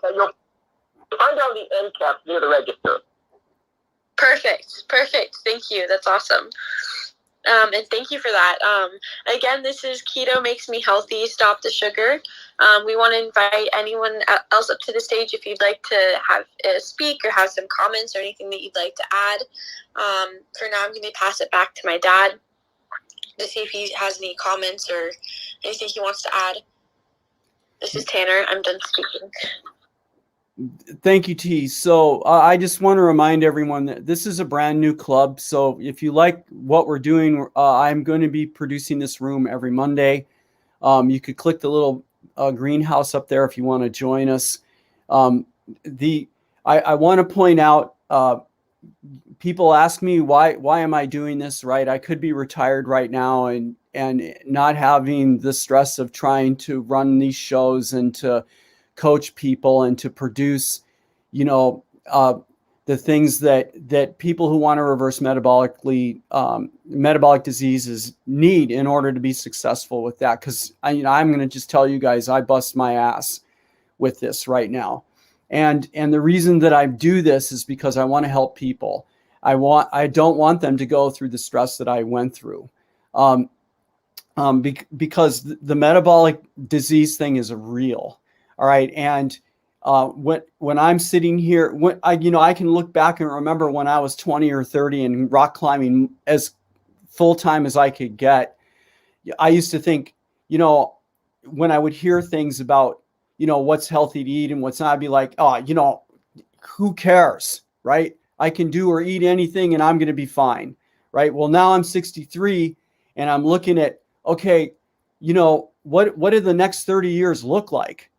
find out the end caps near the register. Perfect. Thank you. That's awesome. And thank you for that. Again, this is Keto Makes Me Healthy, Stop the Sugar. We want to invite anyone else up to the stage if you'd like to have speak or have some comments or anything that you'd like to add. For now, I'm going to pass it back to my dad to see if he has any comments or anything he wants to add. This is Tanner. I'm done speaking. Thank you, T. So I just want to remind everyone that this is a brand new club. So if you like what we're doing, I'm going to be producing this room every Monday. You could click the little greenhouse up there if you want to join us. I want to point out, people ask me why am I doing this, right? I could be retired right now and not having the stress of trying to run these shows and to coach people and to produce, the things that people who want to reverse metabolic diseases need in order to be successful with that. Because I'm going to just tell you guys, I bust my ass with this right now, and the reason that I do this is because I want to help people. I don't want them to go through the stress that I went through, because the metabolic disease thing is real. All right. And when I'm sitting here, I can look back and remember when I was 20 or 30 and rock climbing as full time as I could get. I used to think, when I would hear things about, what's healthy to eat and what's not, I'd be like, oh, who cares? Right. I can do or eat anything and I'm going to be fine. Right. Well, now I'm 63 and I'm looking at, okay, what do the next 30 years look like?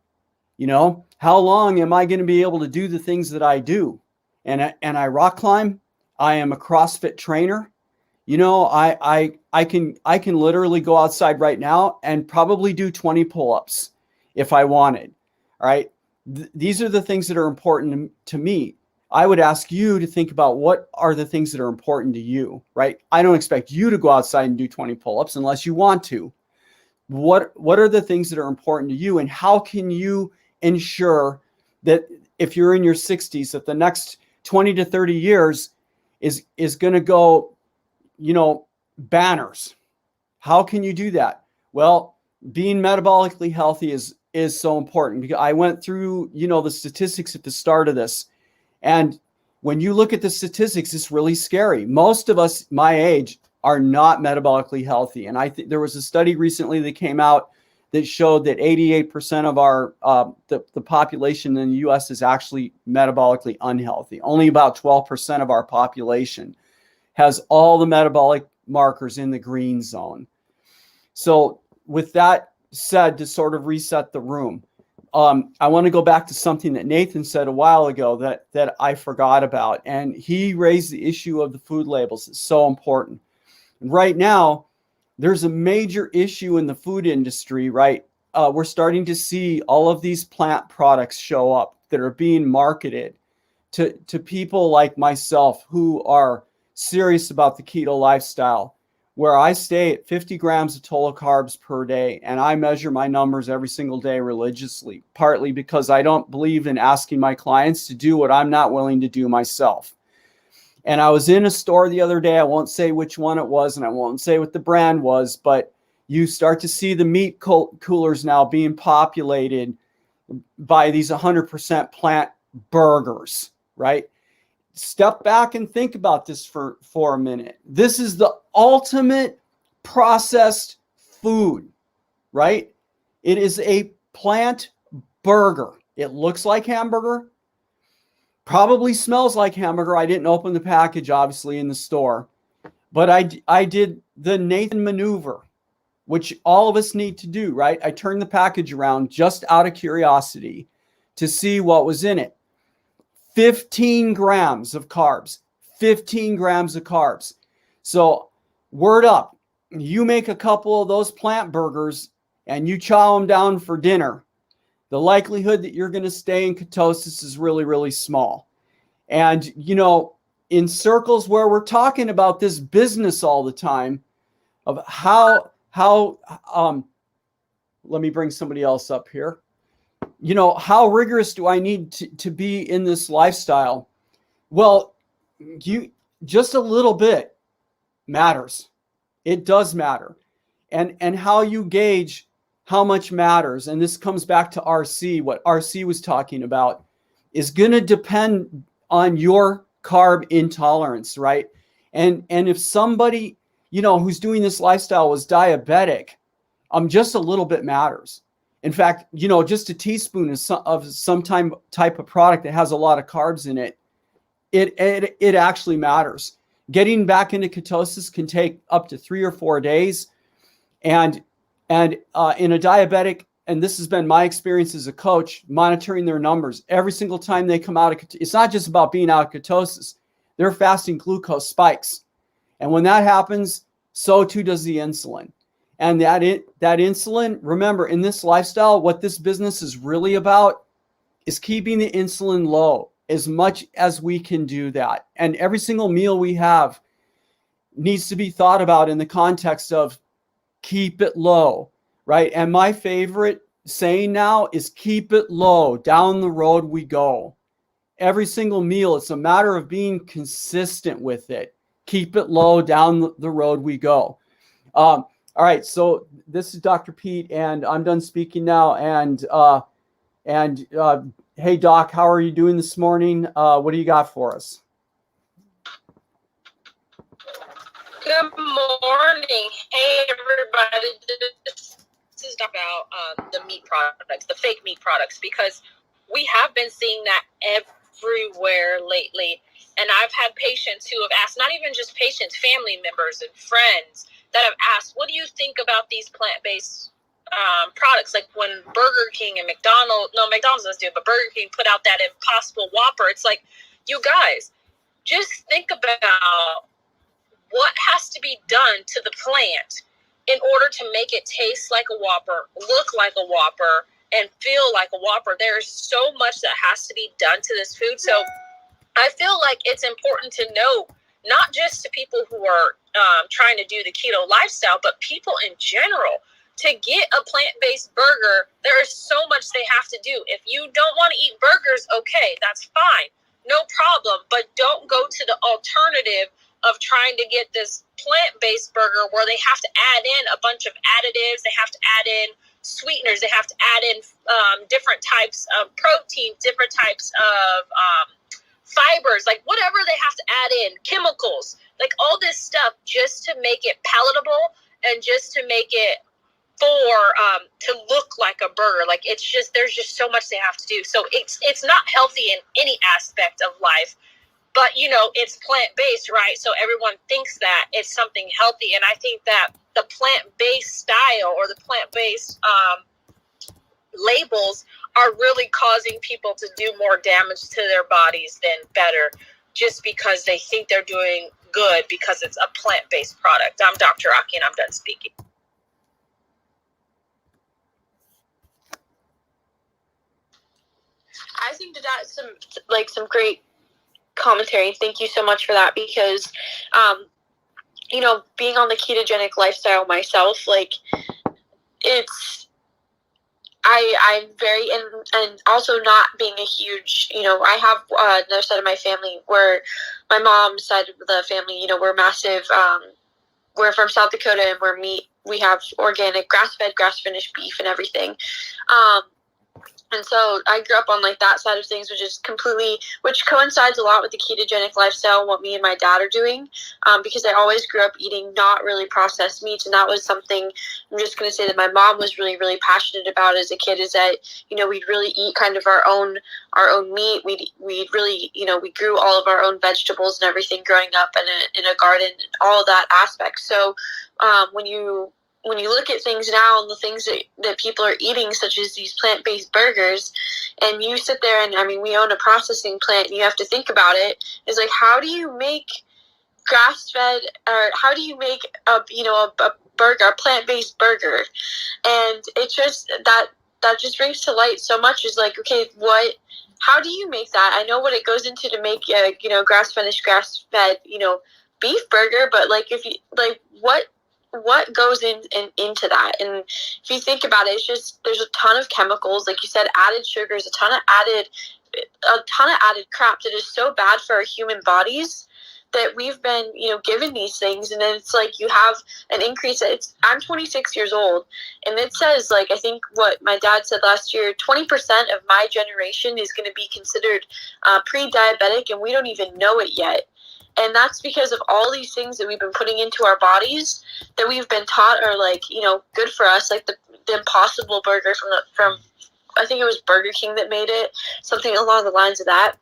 How long am I going to be able to do the things that I do? And I rock climb. I am a CrossFit trainer. I can literally go outside right now and probably do 20 pull-ups if I wanted. All right. These are the things that are important to me. I would ask you to think about what are the things that are important to you, right? I don't expect you to go outside and do 20 pull-ups unless you want to. What are the things that are important to you, and how can you ensure that if you're in your 60s, that the next 20 to 30 years is going to go, banners? How can you do that? Well, being metabolically healthy is so important, because I went through, the statistics at the start of this. And when you look at the statistics, it's really scary. Most of us my age are not metabolically healthy. And I think there was a study recently that came out that showed that 88% of our the population in the U.S. is actually metabolically unhealthy. Only about 12% of our population has all the metabolic markers in the green zone. So with that said, to sort of reset the room, I want to go back to something that Nathan said a while ago that I forgot about. And he raised the issue of the food labels. It's so important. And right now, there's a major issue in the food industry, right? We're starting to see all of these plant products show up that are being marketed to people like myself who are serious about the keto lifestyle. where I stay at 50 grams of total carbs per day, and I measure my numbers every single day religiously, partly because I don't believe in asking my clients to do what I'm not willing to do myself. And I was in a store the other day. I won't say which one it was, and I won't say what the brand was, but you start to see the meat coolers now being populated by these 100% plant burgers, right? Step back and think about this for a minute. This is the ultimate processed food, right? It is a plant burger. It looks like hamburger, probably smells like hamburger. I didn't open the package, obviously, in the store, but I did the Nathan maneuver, which all of us need to do, right? I turned the package around just out of curiosity to see what was in it. 15 grams of carbs, 15 grams of carbs. So word up, you make a couple of those plant burgers and you chow them down for dinner, the likelihood that you're going to stay in ketosis is really, really small. And, you know, in circles where we're talking about this business all the time of how let me bring somebody else up here. You know, how rigorous do I need to be in this lifestyle? Well, just a little bit matters. It does matter. And how you gauge how much matters, and this comes back to RC, what RC was talking about, is going to depend on your carb intolerance, right? And if somebody, you know, who's doing this lifestyle was diabetic, just a little bit matters. In fact, you know, just a teaspoon of some type of product that has a lot of carbs in it, it actually matters. Getting back into ketosis can take up to 3 or 4 days. And in a diabetic, and this has been my experience as a coach, monitoring their numbers every single time they come out of ketosis. It's not just about being out of ketosis. They're fasting glucose spikes. And when that happens, so too does the insulin. And that insulin, remember, in this lifestyle, what this business is really about is keeping the insulin low as much as we can do that. And every single meal we have needs to be thought about in the context of keep it low, right? And my favorite saying now is keep it low, down the road we go. Every single meal, it's a matter of being consistent with it. Keep it low, down the road we go. All right, so this is Dr. Pete, and I'm done speaking now. And hey, Doc, how are you doing this morning? What do you got for us? Good morning. Hey, everybody. This is about the meat products, the fake meat products, because we have been seeing that everywhere lately. And I've had patients who have asked, not even just patients, family members and friends that have asked, what do you think about these plant-based products? Like when Burger King and McDonald's doesn't do it, but Burger King put out that Impossible Whopper. It's like, you guys, just think about what has to be done to the plant in order to make it taste like a Whopper, look like a Whopper, and feel like a Whopper. There's so much that has to be done to this food. So I feel like it's important to know, not just to people who are trying to do the keto lifestyle, but people in general, to get a plant-based burger, there is so much they have to do. If you don't want to eat burgers, okay, that's fine. No problem. But don't go to the alternative of trying to get this plant-based burger where they have to add in a bunch of additives. They have to add in sweeteners. They have to add in different types of protein, different types of fibers, like whatever they have to add in, chemicals, like all this stuff just to make it palatable and just to make it to look like a burger. Like it's just, there's just so much they have to do. So it's not healthy in any aspect of life, but you know, it's plant-based, right? So everyone thinks that it's something healthy. And I think that the plant-based style or the plant-based labels are really causing people to do more damage to their bodies than better, just because they think they're doing good because it's a plant-based product. I'm Dr. Aki and I'm done speaking. I think that's some great commentary. Thank you so much for that, because you know, being on the ketogenic lifestyle myself, like it's, I'm very, and also not being a huge, you know, I have another side of my family where my mom's side of the family, you know, we're massive, we're from South Dakota, and we're meat, we have organic grass-fed, grass-finished beef and everything. And so I grew up on like that side of things, which coincides a lot with the ketogenic lifestyle, what me and my dad are doing, because I always grew up eating not really processed meats. And that was something, I'm just going to say that my mom was really, really passionate about as a kid, is that, you know, we'd really eat kind of our own meat. We'd really, you know, we grew all of our own vegetables and everything growing up in a garden, all of that aspect. So when you look at things now and the things that people are eating, such as these plant-based burgers, and you sit there and, I mean, we own a processing plant, and you have to think about it, is like, how do you make grass-fed, or how do you make a burger, a plant-based burger? And it just, that just brings to light so much, is like, okay, how do you make that? I know what it goes into to make a, you know, grass-finished, grass-fed, you know, beef burger, but like, if you, like, what goes into that? And if you think about it, it's just, there's a ton of chemicals, like you said, added sugars, a ton of added crap that is so bad for our human bodies, that we've been, you know, given these things. And then it's like, you have an increase. I'm 26 years old, and it says, like, I think what my dad said last year, 20% of my generation is going to be considered pre-diabetic, and we don't even know it yet. And that's because of all these things that we've been putting into our bodies, that we've been taught are, like, you know, good for us, like the Impossible Burger from I think it was Burger King that made it, something along the lines of that.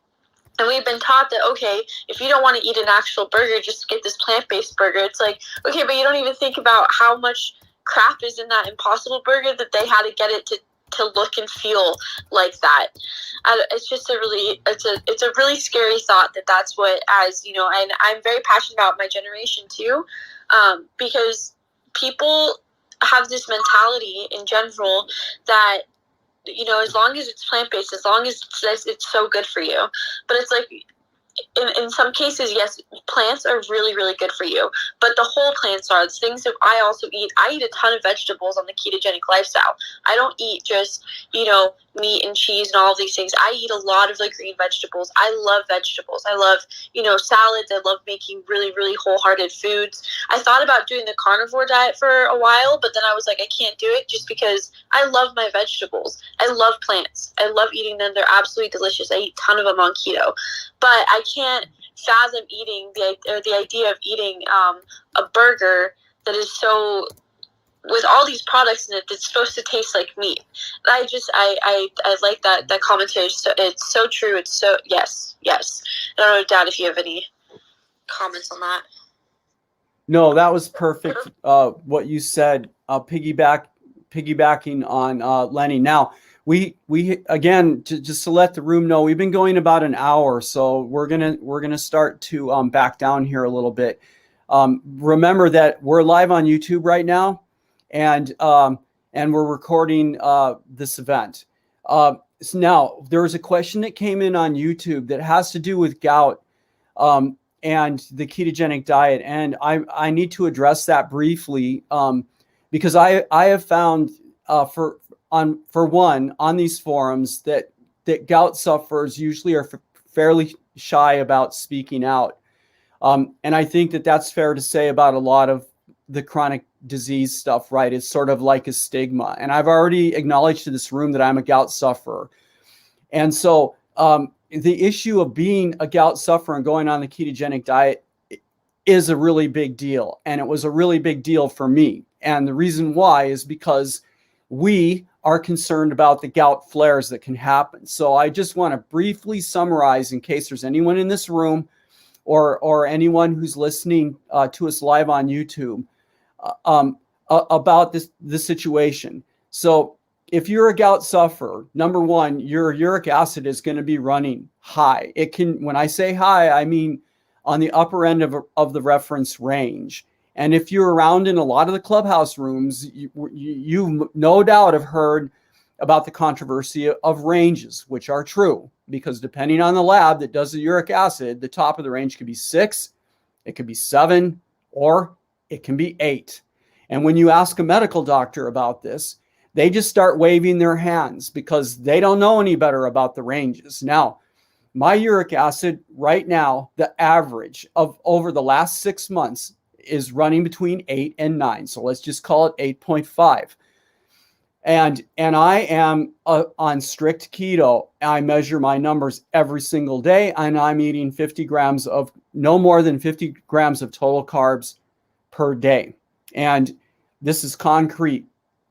And we've been taught that, okay, if you don't want to eat an actual burger, just get this plant-based burger. It's like, okay, but you don't even think about how much crap is in that Impossible Burger, that they had to get it to look and feel like that. It's just it's a really scary thought that that's what, as you know, and I'm very passionate about my generation too, because people have this mentality in general that, you know, as long as it's plant-based, as long as it's so good for you. But it's like, in some cases, yes, plants are really, really good for you, but the whole plants are. The things that I also eat, I eat a ton of vegetables on the ketogenic lifestyle. I don't eat just, you know, meat and cheese and all of these things. I eat a lot of, like, green vegetables. I love vegetables. I love, you know, salads. I love making really, really wholehearted foods. I thought about doing the carnivore diet for a while, but then I was like, I can't do it, just because I love my vegetables. I love plants. I love eating them. They're absolutely delicious. I eat a ton of them on keto. But I can't fathom eating the idea of eating a burger that is so, with all these products in it, that's supposed to taste like meat. I like that commentary. So it's so true. It's so, yes. I don't know, Dad, if you have any comments on that. No, that was perfect. What you said, piggybacking on Lenny. Now, we again, just to let the room know, we've been going about an hour, so we're gonna start to back down here a little bit. Remember that we're live on YouTube right now, and we're recording this event. So now, there was a question that came in on YouTube that has to do with gout and the ketogenic diet, and I need to address that briefly, because I have found for one, on these forums, that gout sufferers usually are fairly shy about speaking out. And I think that that's fair to say about a lot of the chronic disease stuff, right? It's sort of like a stigma. And I've already acknowledged to this room that I'm a gout sufferer. And so the issue of being a gout sufferer and going on the ketogenic diet is a really big deal. And it was a really big deal for me. And the reason why is because we are concerned about the gout flares that can happen. So I just want to briefly summarize, in case there's anyone in this room or anyone who's listening to us live on YouTube, about this situation. So if you're a gout sufferer, number one, your uric acid is going to be running high. It can, when I say high, I mean on the upper end of the reference range. And if you're around in a lot of the clubhouse rooms, you no doubt have heard about the controversy of ranges, which are true, because depending on the lab that does the uric acid, the top of the range could be 6, it could be 7, or It can be 8. And when you ask a medical doctor about this, they just start waving their hands because they don't know any better about the ranges. Now, my uric acid right now, the average of over the last 6 months is running between 8 and 9. So let's just call it 8.5. And I am on strict keto. I measure my numbers every single day, and I'm eating 50 grams of, no more than 50 grams of total carbs per day. And this is concrete.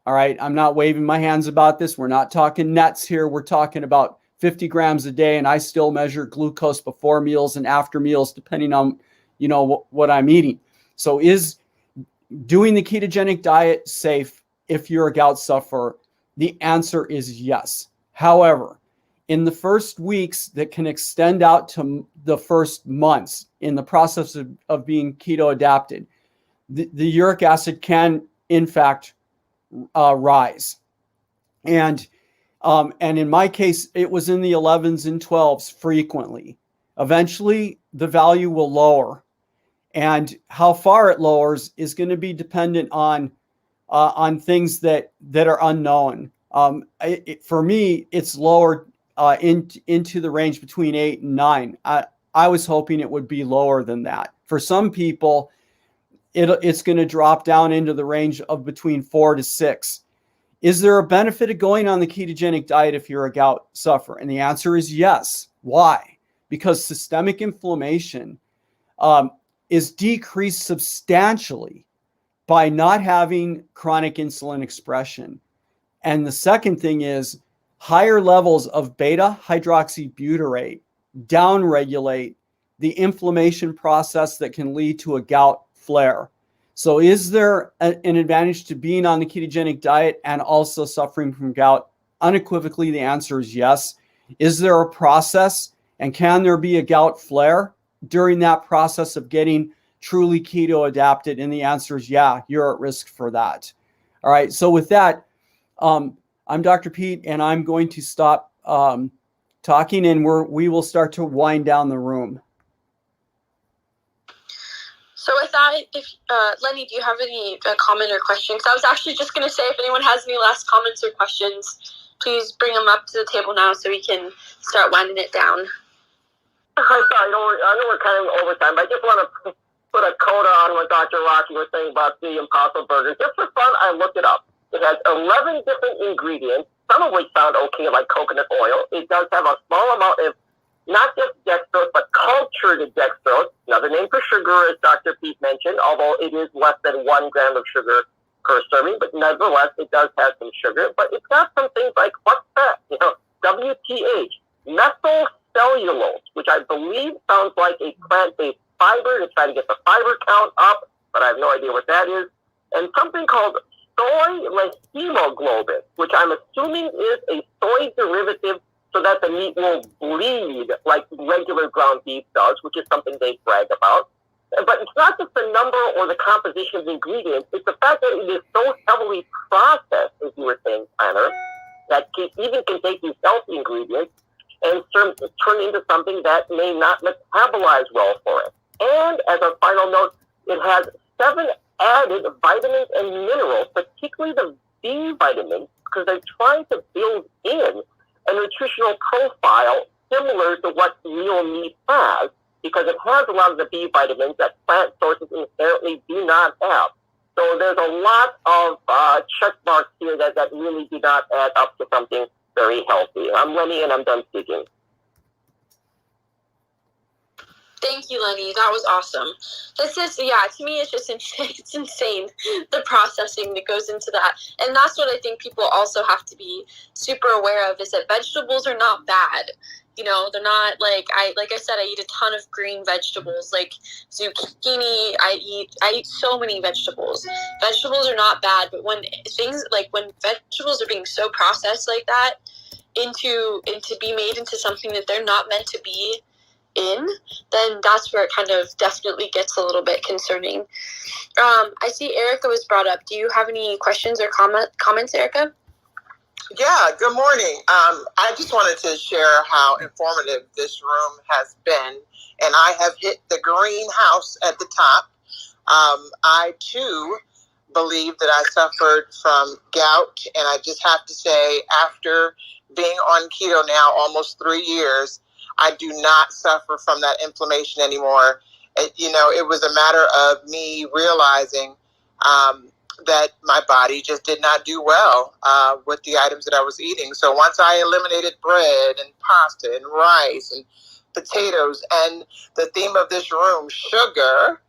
All right. I'm not waving my hands about this. We're not talking nets here. We're talking about 50 grams a day. And I still measure glucose before meals and after meals, depending on, what I'm eating. So is doing the ketogenic diet safe if you're a gout sufferer? The answer is yes. However, in the first weeks that can extend out to the first months in the process of being keto adapted, the uric acid can, in fact, rise. And in my case, it was in the 11s and 12s frequently. Eventually, the value will lower. And how far it lowers is going to be dependent on things that are unknown. For me, it's lowered into the range between 8 and 9. I was hoping it would be lower than that. For some people, it's going to drop down into the range of between 4 to 6. Is there a benefit of going on the ketogenic diet if you're a gout sufferer? And the answer is yes. Why? Because systemic inflammation is decreased substantially by not having chronic insulin expression. And the second thing is higher levels of beta hydroxybutyrate downregulate the inflammation process that can lead to a gout flare. So is there an advantage to being on the ketogenic diet and also suffering from gout? Unequivocally, the answer is yes. Is there a process, and can there be a gout flare during that process of getting truly keto adapted? And the answer is yeah, you're at risk for that. All right. So with that, I'm Dr. Pete, and I'm going to stop talking, and we will start to wind down the room. So with that, if Lenny, do you have any comment or question? Because I was actually just going to say, if anyone has any last comments or questions, please bring them up to the table now so we can start winding it down. Sorry, I know we're kind of over time, but I just want to put a coda on what Dr. Rocky was saying about the Impossible Burger. Just for fun, I looked it up. It has 11 different ingredients, some of which sound okay, like coconut oil. It does have a small amount of not just dextrose, but cultured dextrose, another name for sugar, as Dr. Pete mentioned, although it is less than 1 gram of sugar per serving, but nevertheless, it does have some sugar. But it's got some things like, what's that? WTH, methyl cellulose, which I believe sounds like a plant-based fiber to try to get the fiber count up, but I have no idea what that is. And something called soy hemoglobin, which I'm assuming is a soy derivative so that the meat will bleed like regular ground beef does, which is something they brag about. But it's not just the number or the composition of the ingredients, it's the fact that it is so heavily processed, as you were saying, Tanner, that even can take these healthy ingredients and turn into something that may not metabolize well for it. And as a final note, it has 7 added vitamins and minerals, particularly the B vitamins, because they're trying to build in a nutritional profile similar to what real meat has, because it has a lot of the B vitamins that plant sources inherently do not have. So there's a lot of check marks here that really do not add up to something very healthy. I'm Lenny, and I'm done speaking. Thank you, Lenny. That was awesome. This is, to me, it's just insane. It's insane, the processing that goes into that. And that's what I think people also have to be super aware of, is that vegetables are not bad. They're not like I said, I eat a ton of green vegetables, like zucchini. I eat so many vegetables. Vegetables are not bad, but when vegetables are being so processed like that into be made into something that they're not meant to be in, then that's where it kind of definitely gets a little bit concerning. I see Erica was brought up. Do you have any questions or comments, Erica? Yeah, good morning. I just wanted to share how informative this room has been, and I have hit the greenhouse at the top. I too believe that I suffered from gout, and I just have to say, after being on keto now almost 3 years, I do not suffer from that inflammation anymore. It was a matter of me realizing that my body just did not do well with the items that I was eating. So once I eliminated bread and pasta and rice and potatoes and the theme of this room, sugar,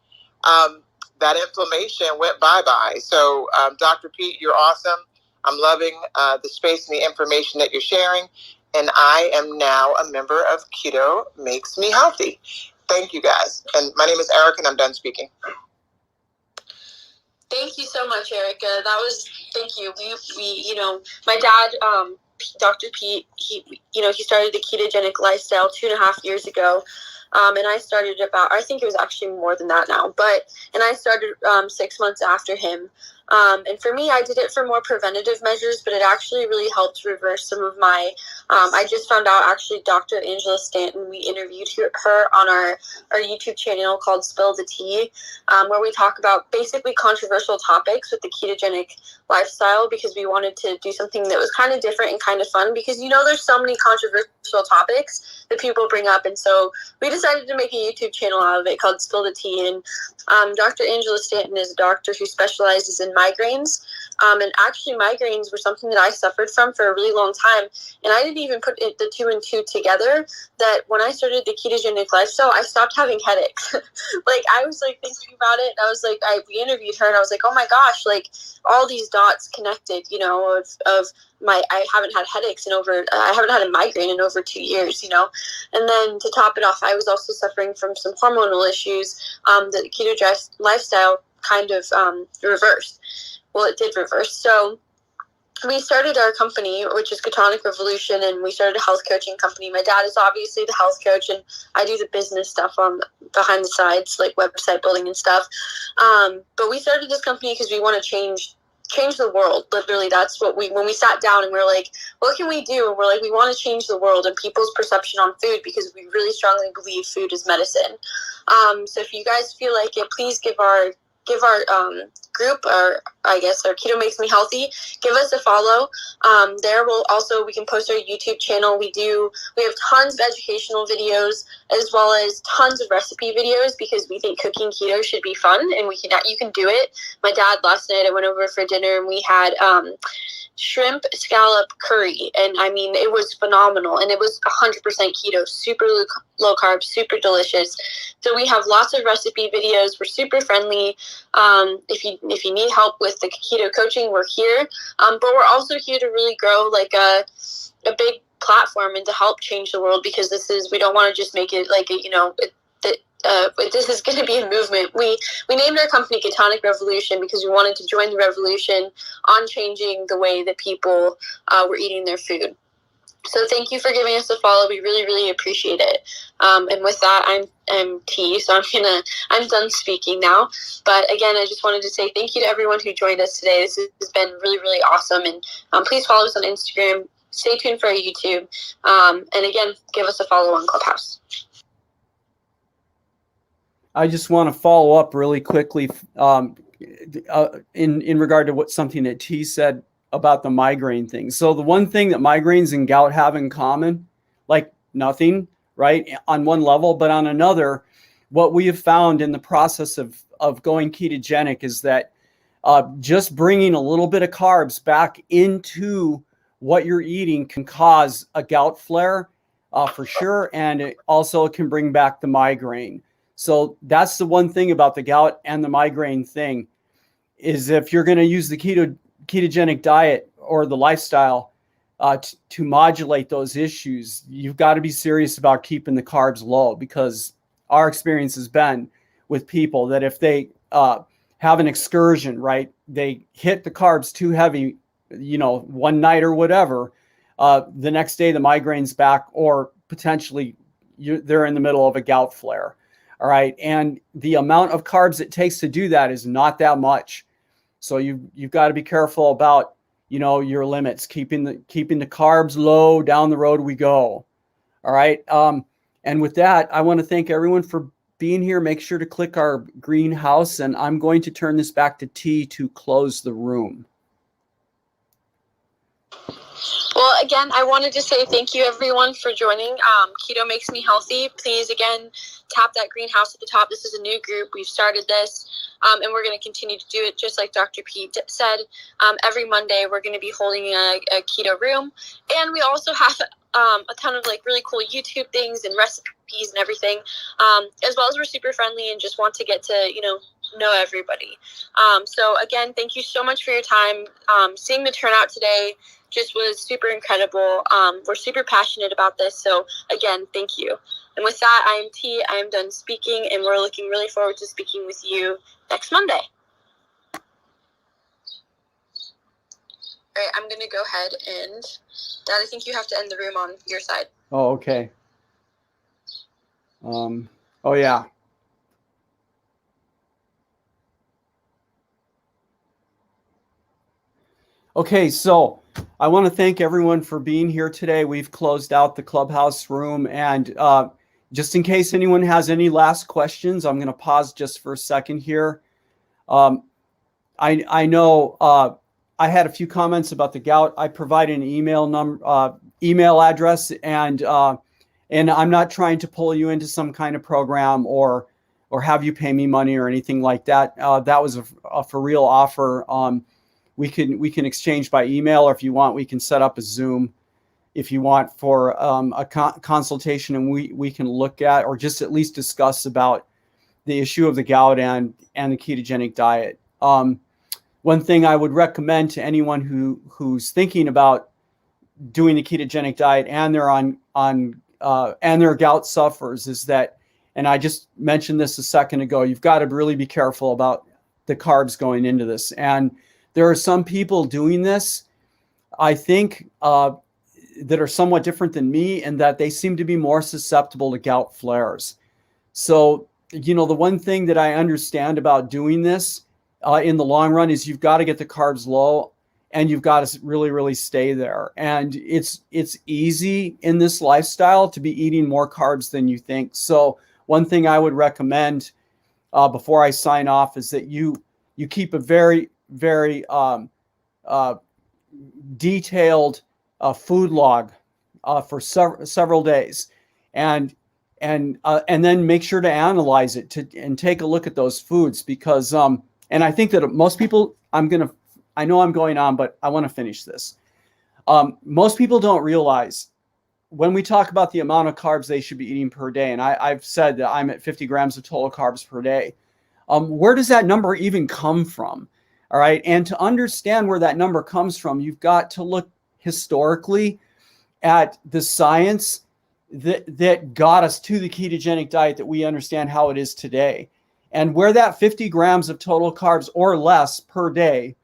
that inflammation went bye-bye. So Dr. Pete, you're awesome. I'm loving the space and the information that you're sharing. And I am now a member of Keto Makes Me Healthy. Thank you, guys. And my name is Eric, and I'm done speaking. Thank you so much, Erica. Thank you. We my dad, Dr. Pete, he started the ketogenic lifestyle 2.5 years ago. And I started I think it was actually more than that now, and I started 6 months after him. And for me, I did it for more preventative measures, but it actually really helped reverse some of my, I just found out actually Dr. Angela Stanton, we interviewed her on our YouTube channel called Spill the Tea, where we talk about basically controversial topics with the ketogenic lifestyle, because we wanted to do something that was kind of different and kind of fun, because there's so many controversial topics that people bring up. And so we decided to make a YouTube channel out of it called Spill the Tea. And Dr. Angela Stanton is a doctor who specializes in migraines. And actually migraines were something that I suffered from for a really long time. And I didn't even put the 2 and 2 together, that when I started the ketogenic lifestyle, I stopped having headaches. I was thinking about it. And I was we interviewed her and I was like, oh my gosh, all these dots connected, I haven't had headaches I haven't had a migraine in over 2 years, And then to top it off, I was also suffering from some hormonal issues that the keto lifestyle kind of reversed. Well, it did reverse. So we started our company, which is Ketonic Revolution, and we started a health coaching company. My dad is obviously the health coach, and I do the business stuff on behind the sides, like website building and stuff. But we started this company because we want to change the world. Literally, that's what when we sat down and we're like, what can we do? And we're like, we want to change the world and people's perception on food, because we really strongly believe food is medicine. So if you guys feel like it, please give our group, or I guess our Keto Makes Me Healthy, give us a follow. There we can post our YouTube channel. We have tons of educational videos as well as tons of recipe videos, because we think cooking keto should be fun, and you can do it. My dad, last night, I went over for dinner and we had shrimp scallop curry, and I mean, it was phenomenal, and it was 100% keto, super low carb, super delicious. So we have lots of recipe videos. We're super friendly. If you need help with the keto coaching, we're here. But we're also here to really grow a big platform and to help change the world, because we don't want to just make it this is going to be a movement. We named our company Ketonic Revolution because we wanted to join the revolution on changing the way that people were eating their food. So thank you for giving us a follow. We really, really appreciate it. And with that, I'm T, so I'm done speaking now. But again, I just wanted to say thank you to everyone who joined us today. This has been really, really awesome. And please follow us on Instagram. Stay tuned for our YouTube. And again, give us a follow on Clubhouse. I just want to follow up really quickly in regard to something that T said about the migraine thing. So the one thing that migraines and gout have in common, like nothing, right, on one level, but on another, what we have found in the process of going ketogenic is that just bringing a little bit of carbs back into what you're eating can cause a gout flare for sure, and it also can bring back the migraine. So that's the one thing about the gout and the migraine thing, is if you're going to use the ketogenic diet or the lifestyle to modulate those issues, you've got to be serious about keeping the carbs low, because our experience has been with people that if they have an excursion, right, they hit the carbs too heavy, one night or whatever, the next day the migraine's back, or potentially they're in the middle of a gout flare. All right. And the amount of carbs it takes to do that is not that much. So you've got to be careful about, your limits, keeping the carbs low. Down the road we go. All right. And with that, I want to thank everyone for being here. Make sure to click our greenhouse, and I'm going to turn this back to T to close the room. Well, again, I wanted to say thank you, everyone, for joining Keto Makes Me Healthy. Please, again, tap that greenhouse at the top. This is a new group. We've started this, and we're going to continue to do it, just like Dr. Pete said. Every Monday, we're going to be holding a keto room, and we also have a ton of like really cool YouTube things and recipes and everything, as well as we're super friendly and just want to get to, know everybody. So, again, thank you so much for your time. Seeing the turnout today just was super incredible. We're super passionate about this. So again, thank you. And with that, I am T. I am done speaking, and we're looking really forward to speaking with you next Monday. All right, I'm going to go ahead and Dad, I think you have to end the room on your side. Oh, okay. Oh, yeah. Okay, so I want to thank everyone for being here today. We've closed out the clubhouse room, and just in case anyone has any last questions, I'm going to pause just for a second here. I know I had a few comments about the gout. I provided an email address, and I'm not trying to pull you into some kind of program or have you pay me money or anything like that. That was a for real offer. We can exchange by email, or if you want, we can set up a Zoom if you want for a consultation, and we can look at or just at least discuss about the issue of the gout and the ketogenic diet. One thing I would recommend to anyone who's thinking about doing the ketogenic diet and they're on and their gout suffers is that, and I just mentioned this a second ago, you've got to really be careful about the carbs going into this. And there are some people doing this, I think, that are somewhat different than me, and that they seem to be more susceptible to gout flares. So, the one thing that I understand about doing this in the long run is you've got to get the carbs low, and you've got to really, really stay there. And it's easy in this lifestyle to be eating more carbs than you think. So one thing I would recommend before I sign off is that you keep a very, very detailed food log for several days, and then make sure to analyze it and take a look at those foods, because and I think that most people, I know I'm going on, but I want to finish this. Most people don't realize when we talk about the amount of carbs they should be eating per day, and I've said that I'm at 50 grams of total carbs per day. Where does that number even come from? All right. And to understand where that number comes from, you've got to look historically at the science that got us to the ketogenic diet that we understand how it is today. And where that 50 grams of total carbs or less per day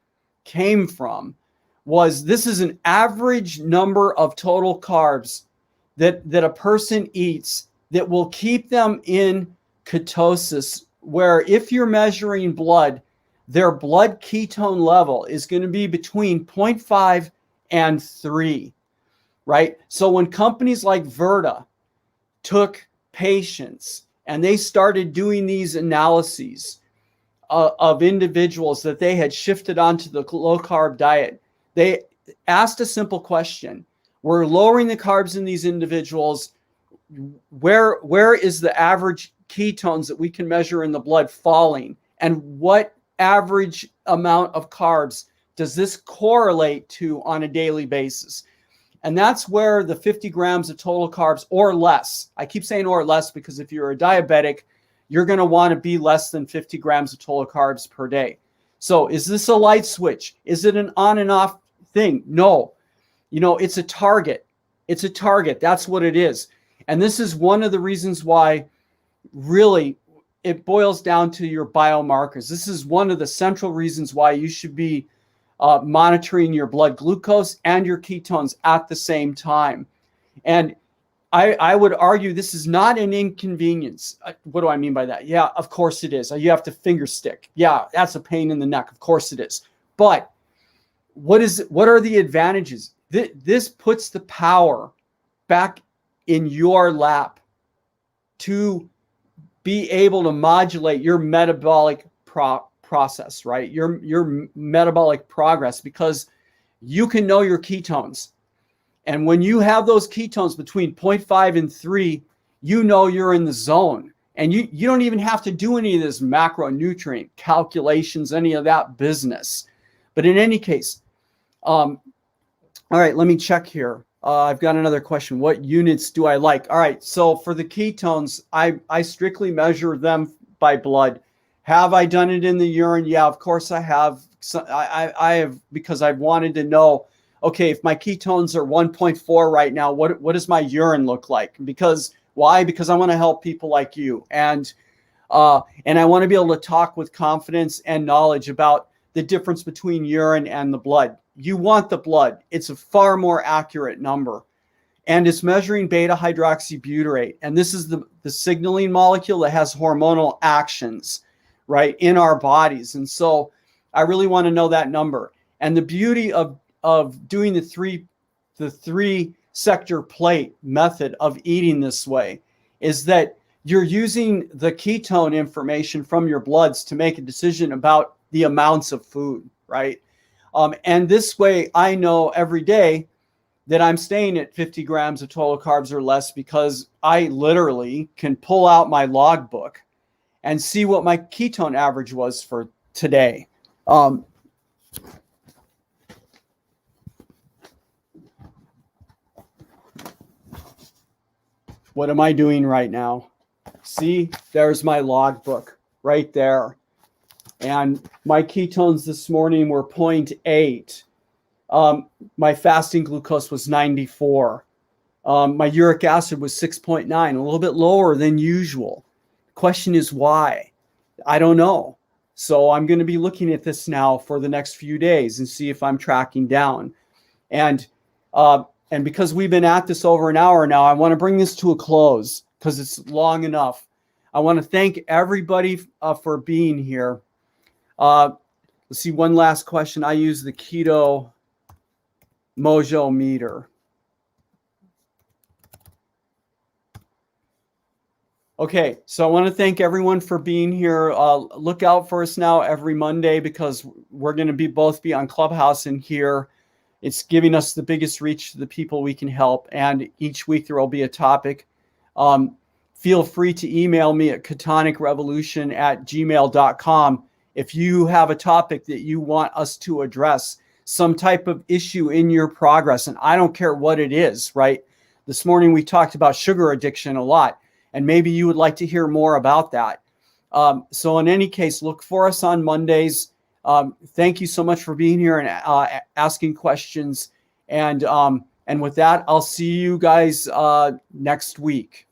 came from was, this is an average number of total carbs that a person eats that will keep them in ketosis, where if you're measuring blood, their blood ketone level is going to be between 0.5 and 3, right? So when companies like Virta took patients and they started doing these analyses of individuals that they had shifted onto the low carb diet, they asked a simple question. We're lowering the carbs in these individuals. Where is the average ketones that we can measure in the blood falling? And what average amount of carbs does this correlate to on a daily basis? And that's where the 50 grams of total carbs or less, I keep saying or less because if you're a diabetic, you're going to want to be less than 50 grams of total carbs per day. So is this a light switch? Is it an on and off thing? No. It's a target. It's a target. That's what it is. And this is one of the reasons why really it boils down to your biomarkers. This is one of the central reasons why you should be monitoring your blood glucose and your ketones at the same time. And I would argue this is not an inconvenience. What do I mean by that? Yeah, of course it is. You have to finger stick. Yeah, that's a pain in the neck. Of course it is. But what are the advantages? This puts the power back in your lap to be able to modulate your metabolic process, right? Your metabolic progress, because you can know your ketones. And when you have those ketones between 0.5 and 3, you know you're in the zone. And you don't even have to do any of this macronutrient calculations, any of that business. But in any case, all right, let me check here. I've got another question. What units do I like? All right, so for the ketones, I strictly measure them by blood. Have I done it in the urine? Yeah, of course I have. So I have, because I've wanted to know, okay, if my ketones are 1.4 right now, what does my urine look like? Because why? Because I want to help people like you. And I want to be able to talk with confidence and knowledge about the difference between urine and the blood. You want the blood. It's a far more accurate number. And it's measuring beta hydroxybutyrate. And this is the signaling molecule that has hormonal actions, right, in our bodies. And so I really want to know that number. And the beauty of doing the three sector plate method of eating this way is that you're using the ketone information from your bloods to make a decision about the amounts of food, right? And this way I know every day that I'm staying at 50 grams of total carbs or less, because I literally can pull out my logbook and see what my ketone average was for today. What am I doing right now? See, there's my logbook right there. And my ketones this morning were 0.8. My fasting glucose was 94. My uric acid was 6.9, a little bit lower than usual. The question is why? I don't know. So I'm going to be looking at this now for the next few days and see if I'm tracking down. And because we've been at this over an hour now, I want to bring this to a close because it's long enough. I want to thank everybody for being here. Let's see, one last question. I use the Keto Mojo meter. Okay, so I want to thank everyone for being here. Look out for us now every Monday, because we're going to both be on Clubhouse and here. It's giving us the biggest reach to the people we can help. And each week there will be a topic. Feel free to email me at ketonicrevolution@gmail.com if you have a topic that you want us to address, some type of issue in your progress. And I don't care what it is, right? This morning we talked about sugar addiction a lot, and maybe you would like to hear more about that. So in any case, look for us on Mondays. Thank you so much for being here and asking questions. And with that, I'll see you guys next week.